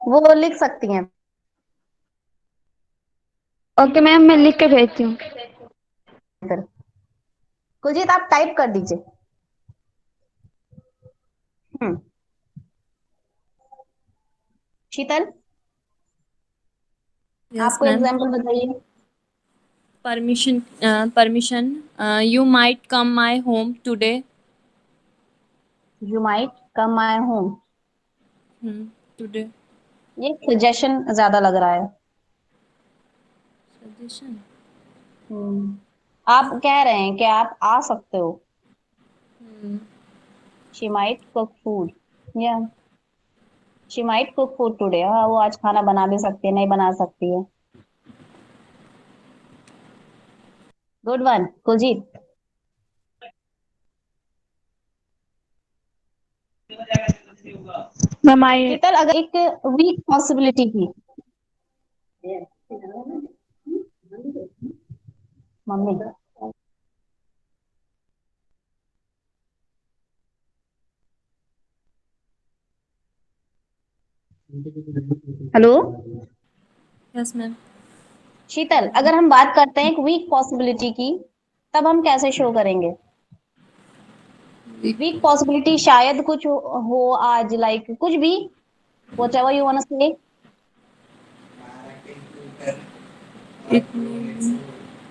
वो लिख सकती हैं। ओके मैम, मैं लिख के भेजती हूँ। इधर कुलजीत आप टाइप कर दीजिए। शीतल Yes, आपको ma'am. एग्जाम्पल बताइए। Permission. You might come my home today. You might come my home, Today. ये सजेशन ज्यादा लग रहा है। Suggestion. आप कह रहे हैं कि आप आ सकते हो। शी माइट कुक फूड, या she might cook food today. हाँ, वो आज खाना बना भी सकती है, नहीं बना सकती है। Good one Kuljeet. Ma'am I Sheetal अगर एक वीक पॉसिबिलिटी की, mummy hello Yes, ma'am. Sheetal, अगर हम बात करते हैं एक वीक पॉसिबिलिटी की, तब हम कैसे शो करेंगे? वीक पॉसिबिलिटी शायद कुछ हो आज, लाइक कुछ भी, व्हाटएवर यू वांट टू से। It means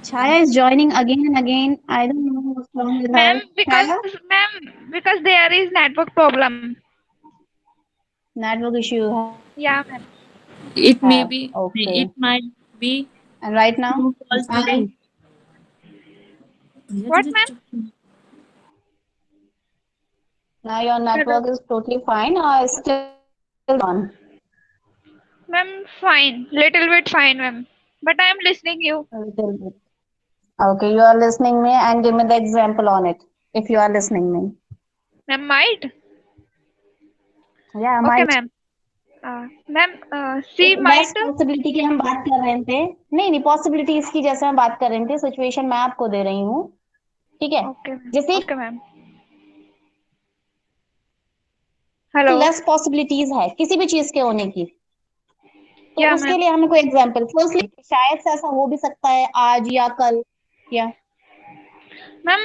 Chaya is joining again and again. I don't know what's wrong with her. Ma'am, Chaya, because there is network problem. network issue Yeah, ma'am. it may have. be. Okay. It might be And right now, true it's false today. fine. What, ma'am? Now your Hello. network is totally fine. It's still on. Ma'am, fine. Little bit fine, ma'am. But I am listening you. A little bit. Okay, you are listening me and give me the example on it. If you are listening me. Ma'am, might? Yeah, Okay, might. ma'am. Ma'am, एक she might. बेस्ट पॉसिबिलिटी की हम बात कर रहे थे। नहीं नहीं, पॉसिबिलिटीज की जैसे हम बात कर रहे थे, सिचुएशन मैं आपको दे रही हूँ, ठीक है? Okay, ma'am. जैसे Okay, ma'am. Hello. Less possibilities है किसी भी चीज के होने की, तो Yeah, उसके ma'am. लिए हमें कोई एग्जांपल, फर्स्टली शायद से ऐसा हो भी सकता है आज या कल, या Ma'am,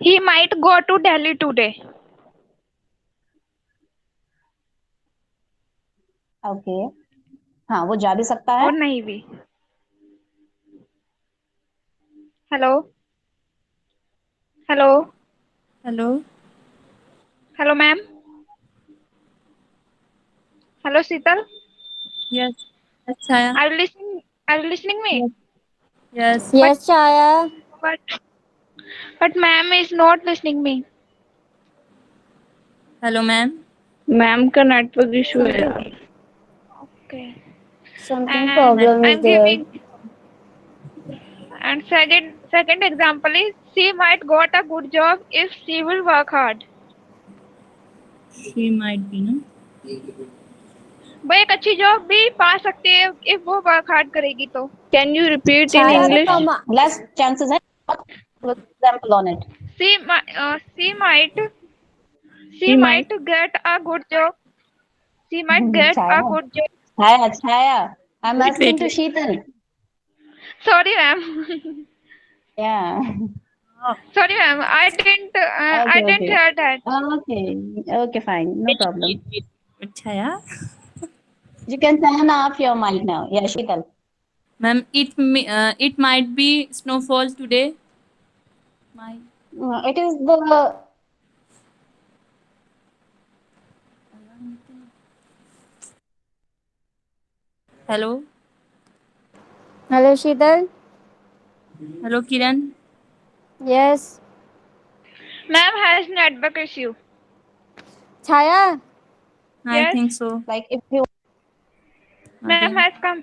he might go to Delhi today. Okay, हाँ वो जा भी सकता है। और नहीं भी. Hello. Hello. Hello. Hello, ma'am. Hello, Sital. Yes. Yes, Chaya. Are you listening? Are you listening Yes. me? Yes. But Yes, Chaya. but but ma'am is not listening me. Hello, ma'am. Ma'am का नेटवर्क इशू है Something, यार। something And problem is I'm there. giving. And second example is she might got a good job if she will work hard. She might be, no? वो एक अच्छी जॉब भी पा सकते हैं if वो work hard करेगी तो. Can you repeat in Chaya, the English? Less chances है example on it. She might She might. get a good job. She might get a Chaya. good job. Chaya. I'm Wait, asking wait, to wait. Sheetal. Sorry, ma'am. Yeah. Sorry, ma'am. I Okay, didn't okay. hear that. Okay, fine. No problem. Wait. Chaya. You can turn off your mic now. Yeah, Sheetal. Ma'am, it might be snowfall today. My. It is the Hello. Hello, Sheetal. Hello, Kiran. Yes. Ma'am has network issue. Chaya, I Yes. think so. like if you Ma'am Again. has come.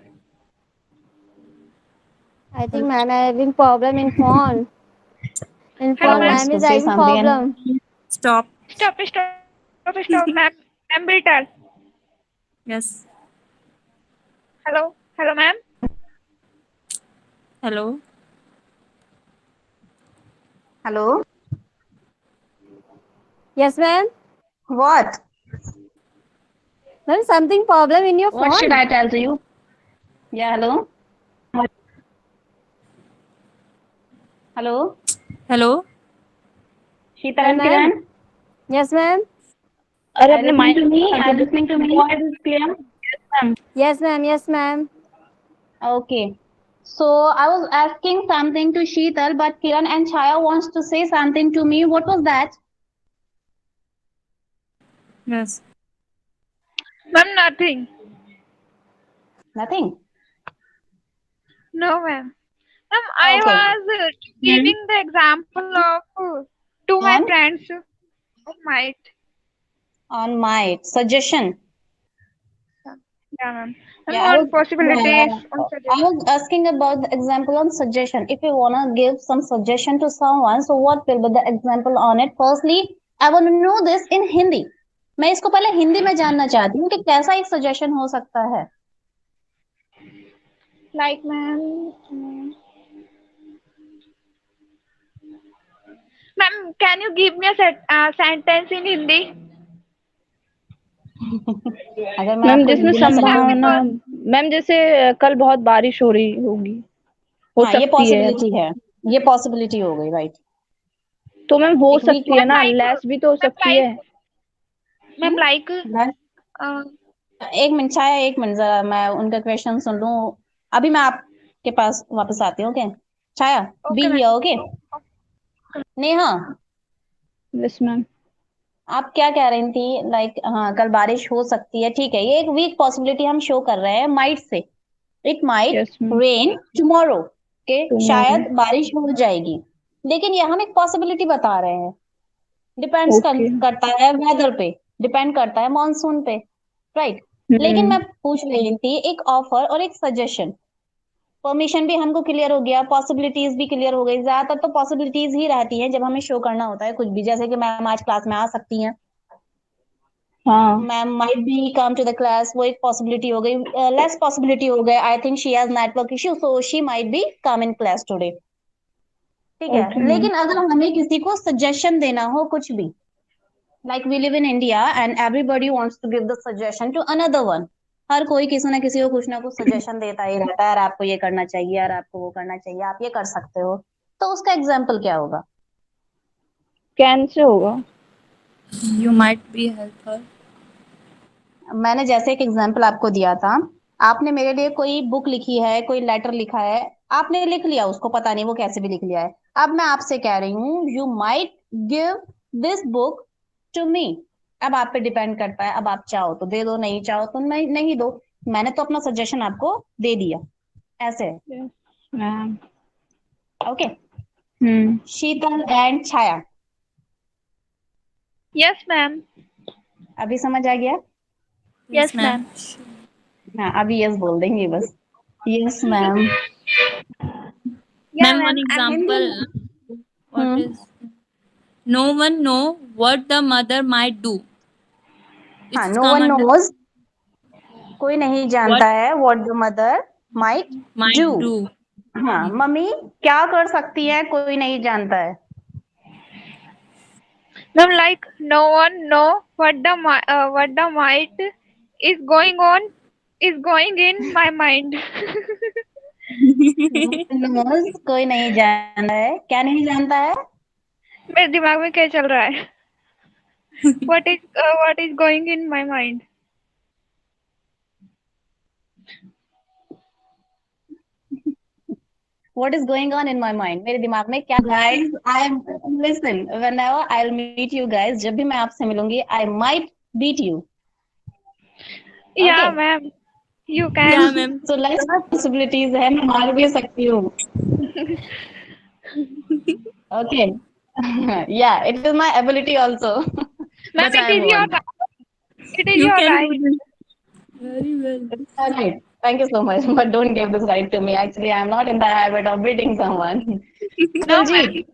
I think ma'am having problem in phone. In Hello, phone, ma'am. wants ma'am to is say having something and problem. Stop. Stop, ma'am. Ma'am will tell. Yes. Hello, ma'am. Hello. hello, Yes, ma'am. what? Ma'am, something problem in your What should phone. I tell to you? Yeah, hello, hello, Hello. Sheetal Hello, and ma'am. Kiran. Yes, ma'am. अरे Are you अपने listening माइक to me? कर Are you दो। listening to me? Voice is clear. Ma'am Yes, ma'am. Yes, ma'am. Okay. So I was asking something to Sheetal, but Kiran and Chaya wants to say something to me. What was that? Yes. Ma'am, nothing. Nothing. No, ma'am. Ma'am, I Okay. was Hmm. giving the example of to my On friends of might. on my suggestion. Yeah, ma'am. And Yeah, I on was possibilities, on I suggestions. was asking about the example on suggestion. If you wanna give some suggestion to someone, so what will be the example on it? Firstly, I want to know this in Hindi. मैं इसको पहले हिंदी में जानना चाहती हूँ कि कैसा एक सजेशन हो सकता है. Like, ma'am. Ma'am, can you give me a sentence in Hindi? अगर मैं मैम आपको जिसमें हिंदी में Ma'am, संभावना, because मैम जैसे कल बहुत बारिश हो रही होगी, हो हाँ, ये सकती है, पॉसिबिलिटी है. ये पॉसिबिलिटी हो गई, राइट. तो मैम हो एक वीक सकती है ना, like, लेस भी तो हो सकती है। ma'am, like, एक मिनट छाया, एक मिनट जरा मैं उनका क्वेश्चन सुन लूं. अभी मैं आपके पास वापस आती हूँ. Okay Chhaya, be okay, ma'am. Here. Okay Neha, yes ma'am. आप क्या कह रही थी? लाइक हाँ, कल बारिश हो सकती है. ठीक है, ये एक वीक पॉसिबिलिटी हम शो कर रहे हैं might say. It might yes ma'am. Rain tomorrow. के टुमारो। शायद बारिश हो जाएगी, लेकिन ये हम एक पॉसिबिलिटी बता रहे हैं. Depends okay. करता है वेदर पे, डिपेंड करता है मॉनसून पे, राइट. लेकिन मैं पूछ रही थी एक ऑफर और एक सजेशन. परमिशन भी हमको क्लियर हो गया, पॉसिबिलिटीज भी क्लियर हो गई. ज्यादातर तो पॉसिबिलिटीज ही रहती हैं जब हमें शो करना होता है कुछ भी. जैसे कि मैम आज क्लास में आ सकती हैं, हाँ। Ma'am might be come to the class, वो एक पॉसिबिलिटी हो गई. लेस पॉसिबिलिटी हो गई, I think she has network issue so she might be come in class today. ठीक है. Okay ma'am. लेकिन अगर हमें किसी को सजेशन देना हो कुछ भी, like we live in India and everybody wants to give the suggestion to another one. हर कोई किसी ना किसी को कुछ ना कुछ सजेशन देता ही रहता है. यार आपको ये करना चाहिए, यार आपको वो करना चाहिए, आप ये कर सकते हो. तो उसका एग्जाम्पल क्या होगा? कैन से होगा। You might be helpful. मैंने जैसे एक एग्जाम्पल आपको दिया था, आपने मेरे लिए कोई बुक लिखी है, कोई लेटर लिखा है, आपने लिख लिया उसको, पता नहीं वो कैसे भी लिख लिया है। अब मैं आपसे कह रही हूँ you might give this book to me. अब आप पे डिपेंड करता है, अब आप चाहो तो दे दो, नहीं चाहो तो नहीं नहीं दो। मैंने तो अपना सजेशन आपको दे दिया, ऐसे है। Yes, ma'am. Okay. Hmm. Sheetal and Chhaya, Yes, ma'am. अभी समझ आ गया? Yes, ma'am. ma'am. हाँ, अभी यस बोल देंगे बस। Yes ma'am. Yeah, Ma'am, one ma'am. I'm example. What hmm. is? No one know what the mother might do. हाँ, It's no come one under knows, कोई नहीं what जानता है what the mother might might do. do. हाँ, मम्मी क्या कर सकती है, कोई नहीं जानता है। ma'am, like no one know what the might is going in my mind. No one knows, कोई नहीं जानता है, क्या नहीं जानता है? मेरे दिमाग में क्या चल रहा है? What is going in my mind? What is going on in my mind? मेरे दिमाग में क्या? Guys, listen. Whenever I'll meet you guys, जब भी मैं आपसे मिलूंगी, I might beat you. Yeah, Okay. ma'am. You Yeah, can. ma'am. So less possibilities है, मैं मार भी सकती हूँ। Okay. Yeah, it is my ability also. Ma'am, But I it is your won't. right. It is You your can do right. this very well. It's all right. Thank you so much, but don't give this right to me. Actually, I'm not in the habit of beating someone. No, ma'am. Kuljit,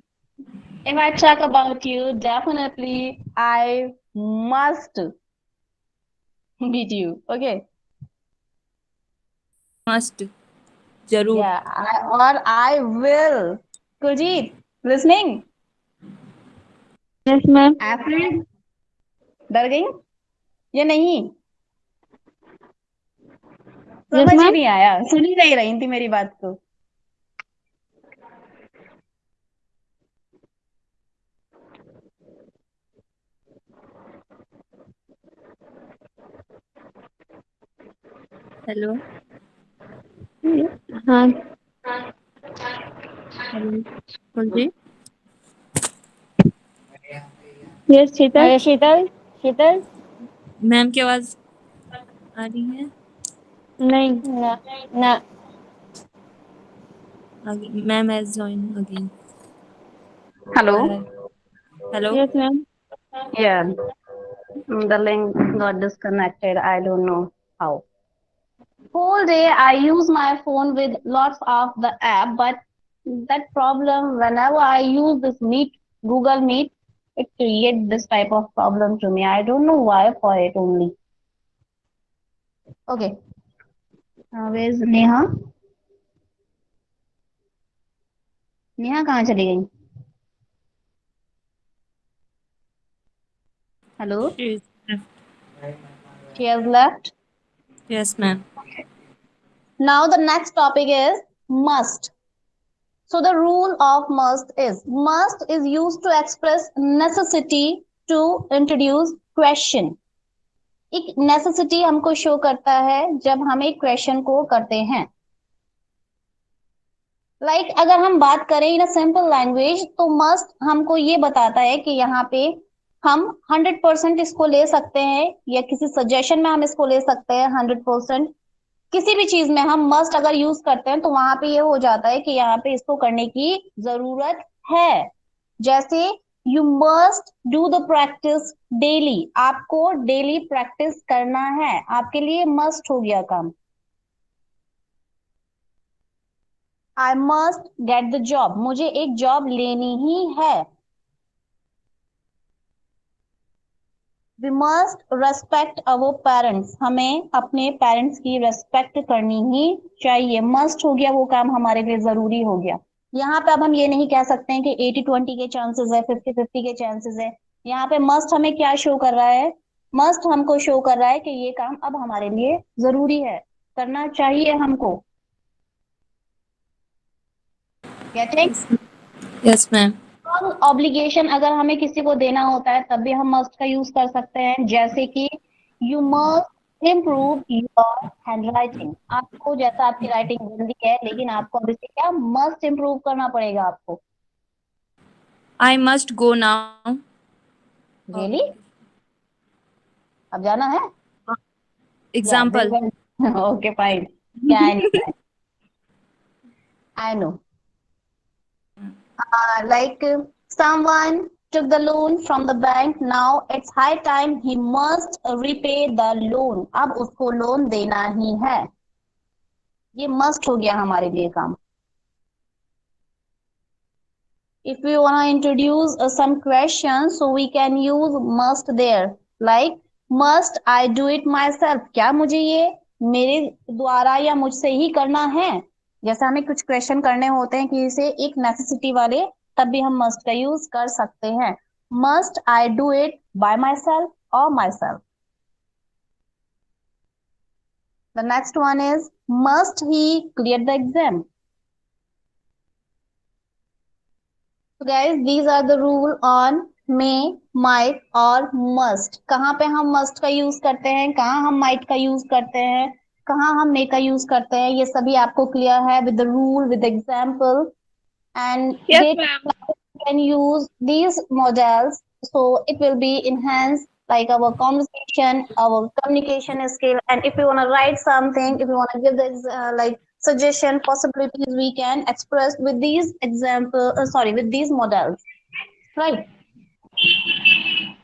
if I talk about you, definitely I must beat you. Okay. Must. जरूर. Yeah, or I will. Kuljit, listening? Yes, ma'am. Afraid? डर गई या नहीं? Yes, समझ ही ma'am. नहीं आया, सुन ही नहीं रही थी मेरी बात को। Hello. हाँ. Hello. कुलजीत. Yes, Sheetal. अरे शीतल, शीतल मैम की आवाज आ रही है? नहीं. ना ना Ma'am has joined again. Hello? Hello. Yes, ma'am. Yeah, the link got disconnected. I don't know how. Whole day I use my phone with lots of the app, but that problem whenever I use this Meet, Google Meet, it creates this type of problem to me. I don't know why for it only. Okay, where's Neha? Neha कहाँ चली गई? Hello, She is she has left. yes, ma'am. Now the next topic is must. So the rule of must is used to express necessity to introduce question. एक necessity हमको show करता है जब हम एक question को करते हैं। Like अगर हम बात करें in a simple language, तो must हमको ये बताता है कि यहाँ पे हम 100% इसको ले सकते हैं, या किसी सजेशन में हम इसको ले सकते हैं 100%। किसी भी चीज में हम मस्ट अगर यूज करते हैं तो वहां पे ये हो जाता है कि यहाँ पे इसको करने की जरूरत है। जैसे you must do the practice daily, आपको डेली प्रैक्टिस करना है, आपके लिए मस्ट हो गया काम। I must get the job, मुझे एक जॉब लेनी ही है। We must respect our parents, हमें अपने पेरेंट्स की रेस्पेक्ट करनी ही चाहिए। मस्ट हो गया, वो काम हमारे लिए जरूरी हो गया। यहाँ पे अब हम ये नहीं कह सकते हैं कि 80-20 के चांसेस है, 50-50 के चांसेस है। यहाँ पे मस्ट हमें क्या शो कर रहा है? मस्ट हमको शो कर रहा है कि ये काम अब हमारे लिए जरूरी है, करना चाहिए हमको। गेटिंग? Yes, ma'am. ऑब्लिगेशन अगर हमें किसी को देना होता है तब भी हम मस्ट का यूज कर सकते हैं, जैसे कि you must improve your handwriting. आपको जैसा आपकी राइटिंग गंदी है, लेकिन आपको अब इसे क्या मस्ट इम्प्रूव करना पड़ेगा आपको. I must go now. Really? अब जाना है? Yeah, very Example. well. Okay, fine. Yeah, I know. I know. Like someone took the loan from the bank. Now it's high time he must repay the loan. अब उसको लोन देना ही है. ये must हो गया हमारे लिए काम. If we want to introduce some questions, so we can use must there. Like must I do it myself? क्या मुझे ये मेरे द्वारा या मुझसे ही करना है? जैसे हमें कुछ क्वेश्चन करने होते हैं कि इसे एक नेसेसिटी वाले, तब भी हम मस्ट का यूज कर सकते हैं. Must I do it by myself और myself. The next one is must he clear the exam. So guys, these are the rule on may, might और must. कहाँ पे हम must का यूज करते हैं, कहाँ हम might का यूज करते हैं, कहाँ हम may का यूज करते हैं, ये सभी आपको क्लियर है with the rule, with the example, and Yes, they ma'am. can use these models, so it will be enhanced like our conversation, our communication skill, and if you want to write something, if you want to give the like suggestion possibilities, we can express with these example with these models, right?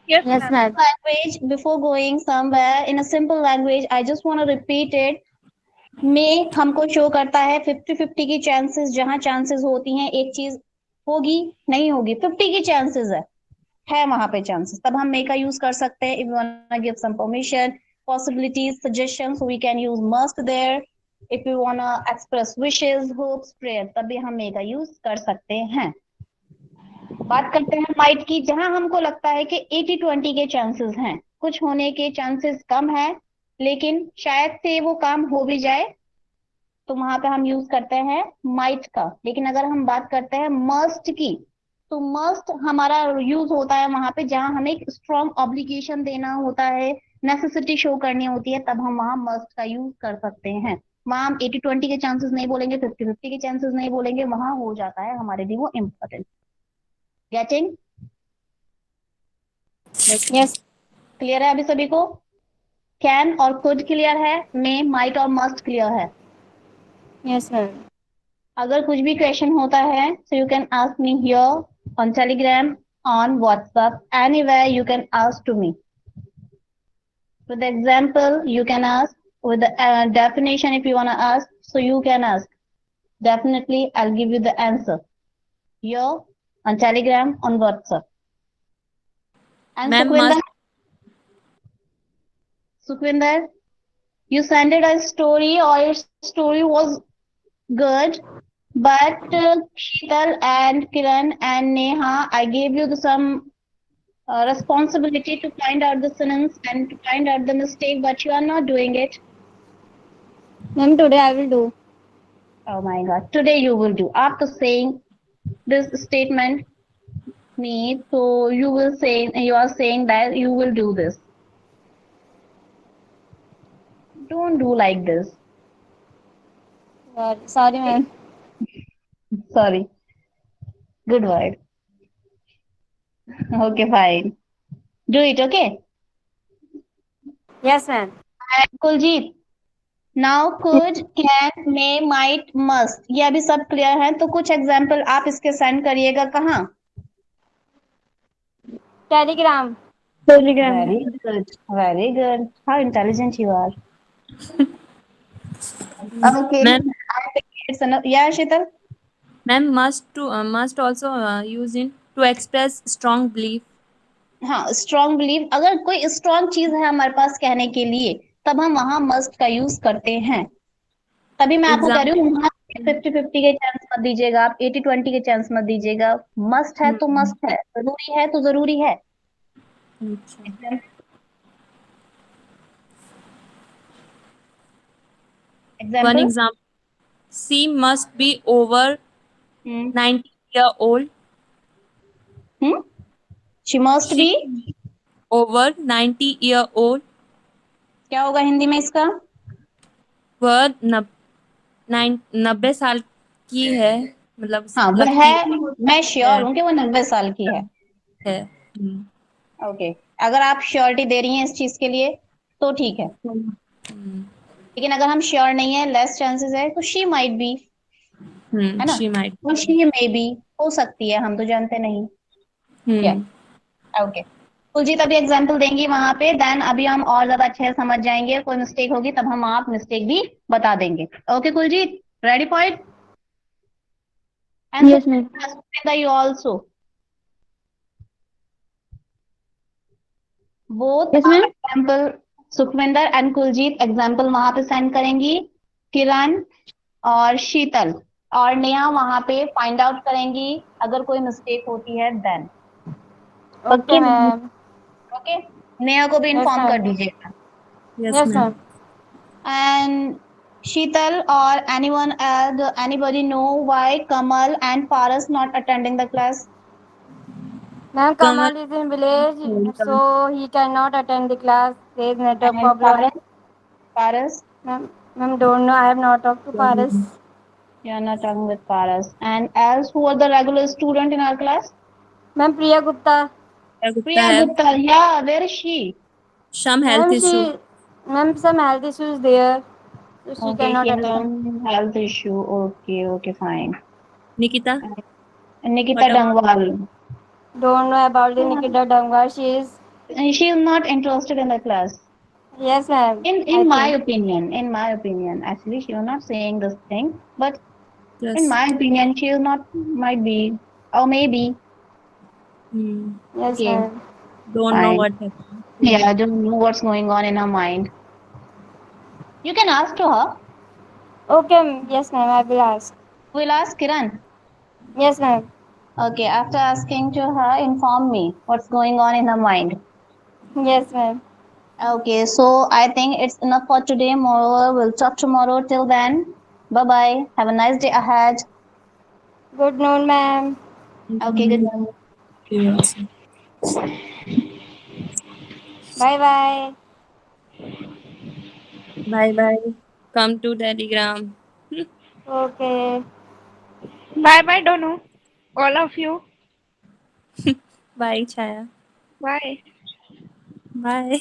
Yes, Yes, ma'am. ma'am. Language, before going somewhere in a simple language, I just want to repeat it. में हमको शो करता है 50-50 की चांसेस. जहां चांसेस होती हैं एक चीज होगी नहीं होगी, 50 की चांसेस है वहां पे चांसेस, तब हम मे का यूज कर सकते हैं. If you want to give some permission, possibilities, suggestions, so we can use must there. if you want to express wishes, hopes, prayer, तब भी हम मे का यूज कर सकते हैं. बात करते हैं माइट की. जहां हमको लगता है कि 80-20 के चांसेस हैं, कुछ होने के चांसेस कम है, लेकिन शायद से वो काम हो भी जाए, तो वहां पे हम यूज करते हैं माइट का. लेकिन अगर हम बात करते हैं मस्ट की, तो मस्ट हमारा यूज होता है वहां पे जहां हमें एक स्ट्रॉन्ग ऑब्लिगेशन देना होता है, नेसेसिटी शो करनी होती है, तब हम वहां मस्ट का यूज कर सकते हैं. वहां हम 80-20 के चांसेस नहीं बोलेंगे, 50-50 के चांसेस नहीं बोलेंगे, वहां हो जाता है हमारे लिए वो इम्पोर्टेंट. Getting Yes. क्लियर है अभी सभी को? कैन और कुड क्लियर है, मे, माइट और मस्ट क्लियर है. Yes, ma'am. अगर कुछ भी क्वेश्चन होता है, so you can ask me here on Telegram, on WhatsApp, anywhere you can ask to me. With the example, you can ask. With the definition, if you want to ask, so you can ask. Definitely, I'll give you the answer. Here on Telegram, on WhatsApp. And Ma'am, Sukhvinder, you sent it a story, or your story was good, but Sheetal and Kiran and Neha, I gave you some responsibility to find out the sentence and to find out the mistake, but you are not doing it. Ma'am, today I will do. Oh my God! Today you will do. After saying this statement, me, so you are saying that you will do this. Don't do like this. Sorry, ma'am. Sorry. Good word. Okay, fine. Do it, okay? Yes, ma'am. And Kuljit, now could, can, may, might, must, ये अभी सब क्लियर है, तो कुछ एग्जाम्पल आप इसके सेंड करिएगा कहाँ? Telegram. Very good, very good. How intelligent you are. Okay, ma'am, I think it's enough. Yeah, Sheetal? ma'am must also use in to express strong belief. हाँ, स्ट्रॉन्ग बिलीव. अगर कोई स्ट्रॉन्ग चीज है हमारे पास कहने के लिए, तब हम वहां मस्ट का यूज करते हैं. तभी मैं आपको कह रही हूँ, वहां 50-50 के चांस मत दीजिएगा, आप 80-20 के चांस मत दीजिएगा. मस्ट है तो मस्ट है, जरूरी है तो जरूरी है. One example. example: she must be over 90-year-old. She must be Over 90-year-old. क्या होगा हिंदी में इसका? वह 90 साल की है, मतलब हाँ वह, लगती मैं श्योर है। हूँ कि वो 90 साल की है। है। ओके, अगर आप श्योरिटी दे रही हैं इस चीज के लिए तो ठीक है, लेकिन अगर हम श्योर नहीं है, लेस चांसेस है, तो शी माइट बी, है ना, शी माइट। और शी मे बी, हो सकती है, हम तो जानते नहीं। या ओके, कुलजीत अभी एग्जाम्पल देंगी वहां पे, देन अभी हम और ज्यादा अच्छे से समझ जाएंगे, कोई मिस्टेक होगी तब हम आप मिस्टेक भी बता देंगे। Okay Kuljeet, ready for it? Yes, ma'am. And you also, both Yes, are ma'am. Example, Sukhwinder and Kuljeet example वहां पे सेंड करेंगी, किरण और शीतल और नेहा वहां पे फाइंड आउट करेंगी, अगर कोई मिस्टेक होती है then. Okay, ma'am. Okay, Neha को भी Yes, इन्फॉर्म कर ma'am. दीजिएगा। Yes Yes, ma'am. ma'am. And Sheetal or anyone else, anybody know why Kamal and Paras not attending the class? Ma'am, Kamal. Kamal is in village, so he cannot attend the class. There is network And problem. Paras, Ma'am, don't know. I have not talked to Paris. you are not talking with Paras. And else, who are the regular student in our class? Ma'am, Priya Gupta. Gupta Priya है। Gupta. Yeah, where is she? Some health Ma'am, issue. ma'am, some health issues there, so she Okay, she cannot has attend. some health issue. Okay, okay, fine. Nikita. And Nikita what about. Dangwal. Don't know about the Nikita Damgar. She is. She is not interested in the class. Yes, ma'am. I In my think. opinion, actually, she was not saying this thing, but in yes. my opinion, she is not, might be, or maybe. Yes, Okay, ma'am. Don't know fine. What happened. Yeah, I don't know what's going on in her mind. You can ask to her. Okay, yes, ma'am. I will ask. We'll ask Kiran. Yes, ma'am. Okay, after asking to her, inform me what's going on in her mind. Yes, ma'am. Okay, so I think it's enough for today. Moreover, we'll talk tomorrow. Till then, bye bye. Have a nice day ahead. Good noon, ma'am. Okay, good night. Bye bye. Bye bye. Come to Telegram. Okay. Bye bye, Donu. All of you. Bye Chhaya. Bye. Bye.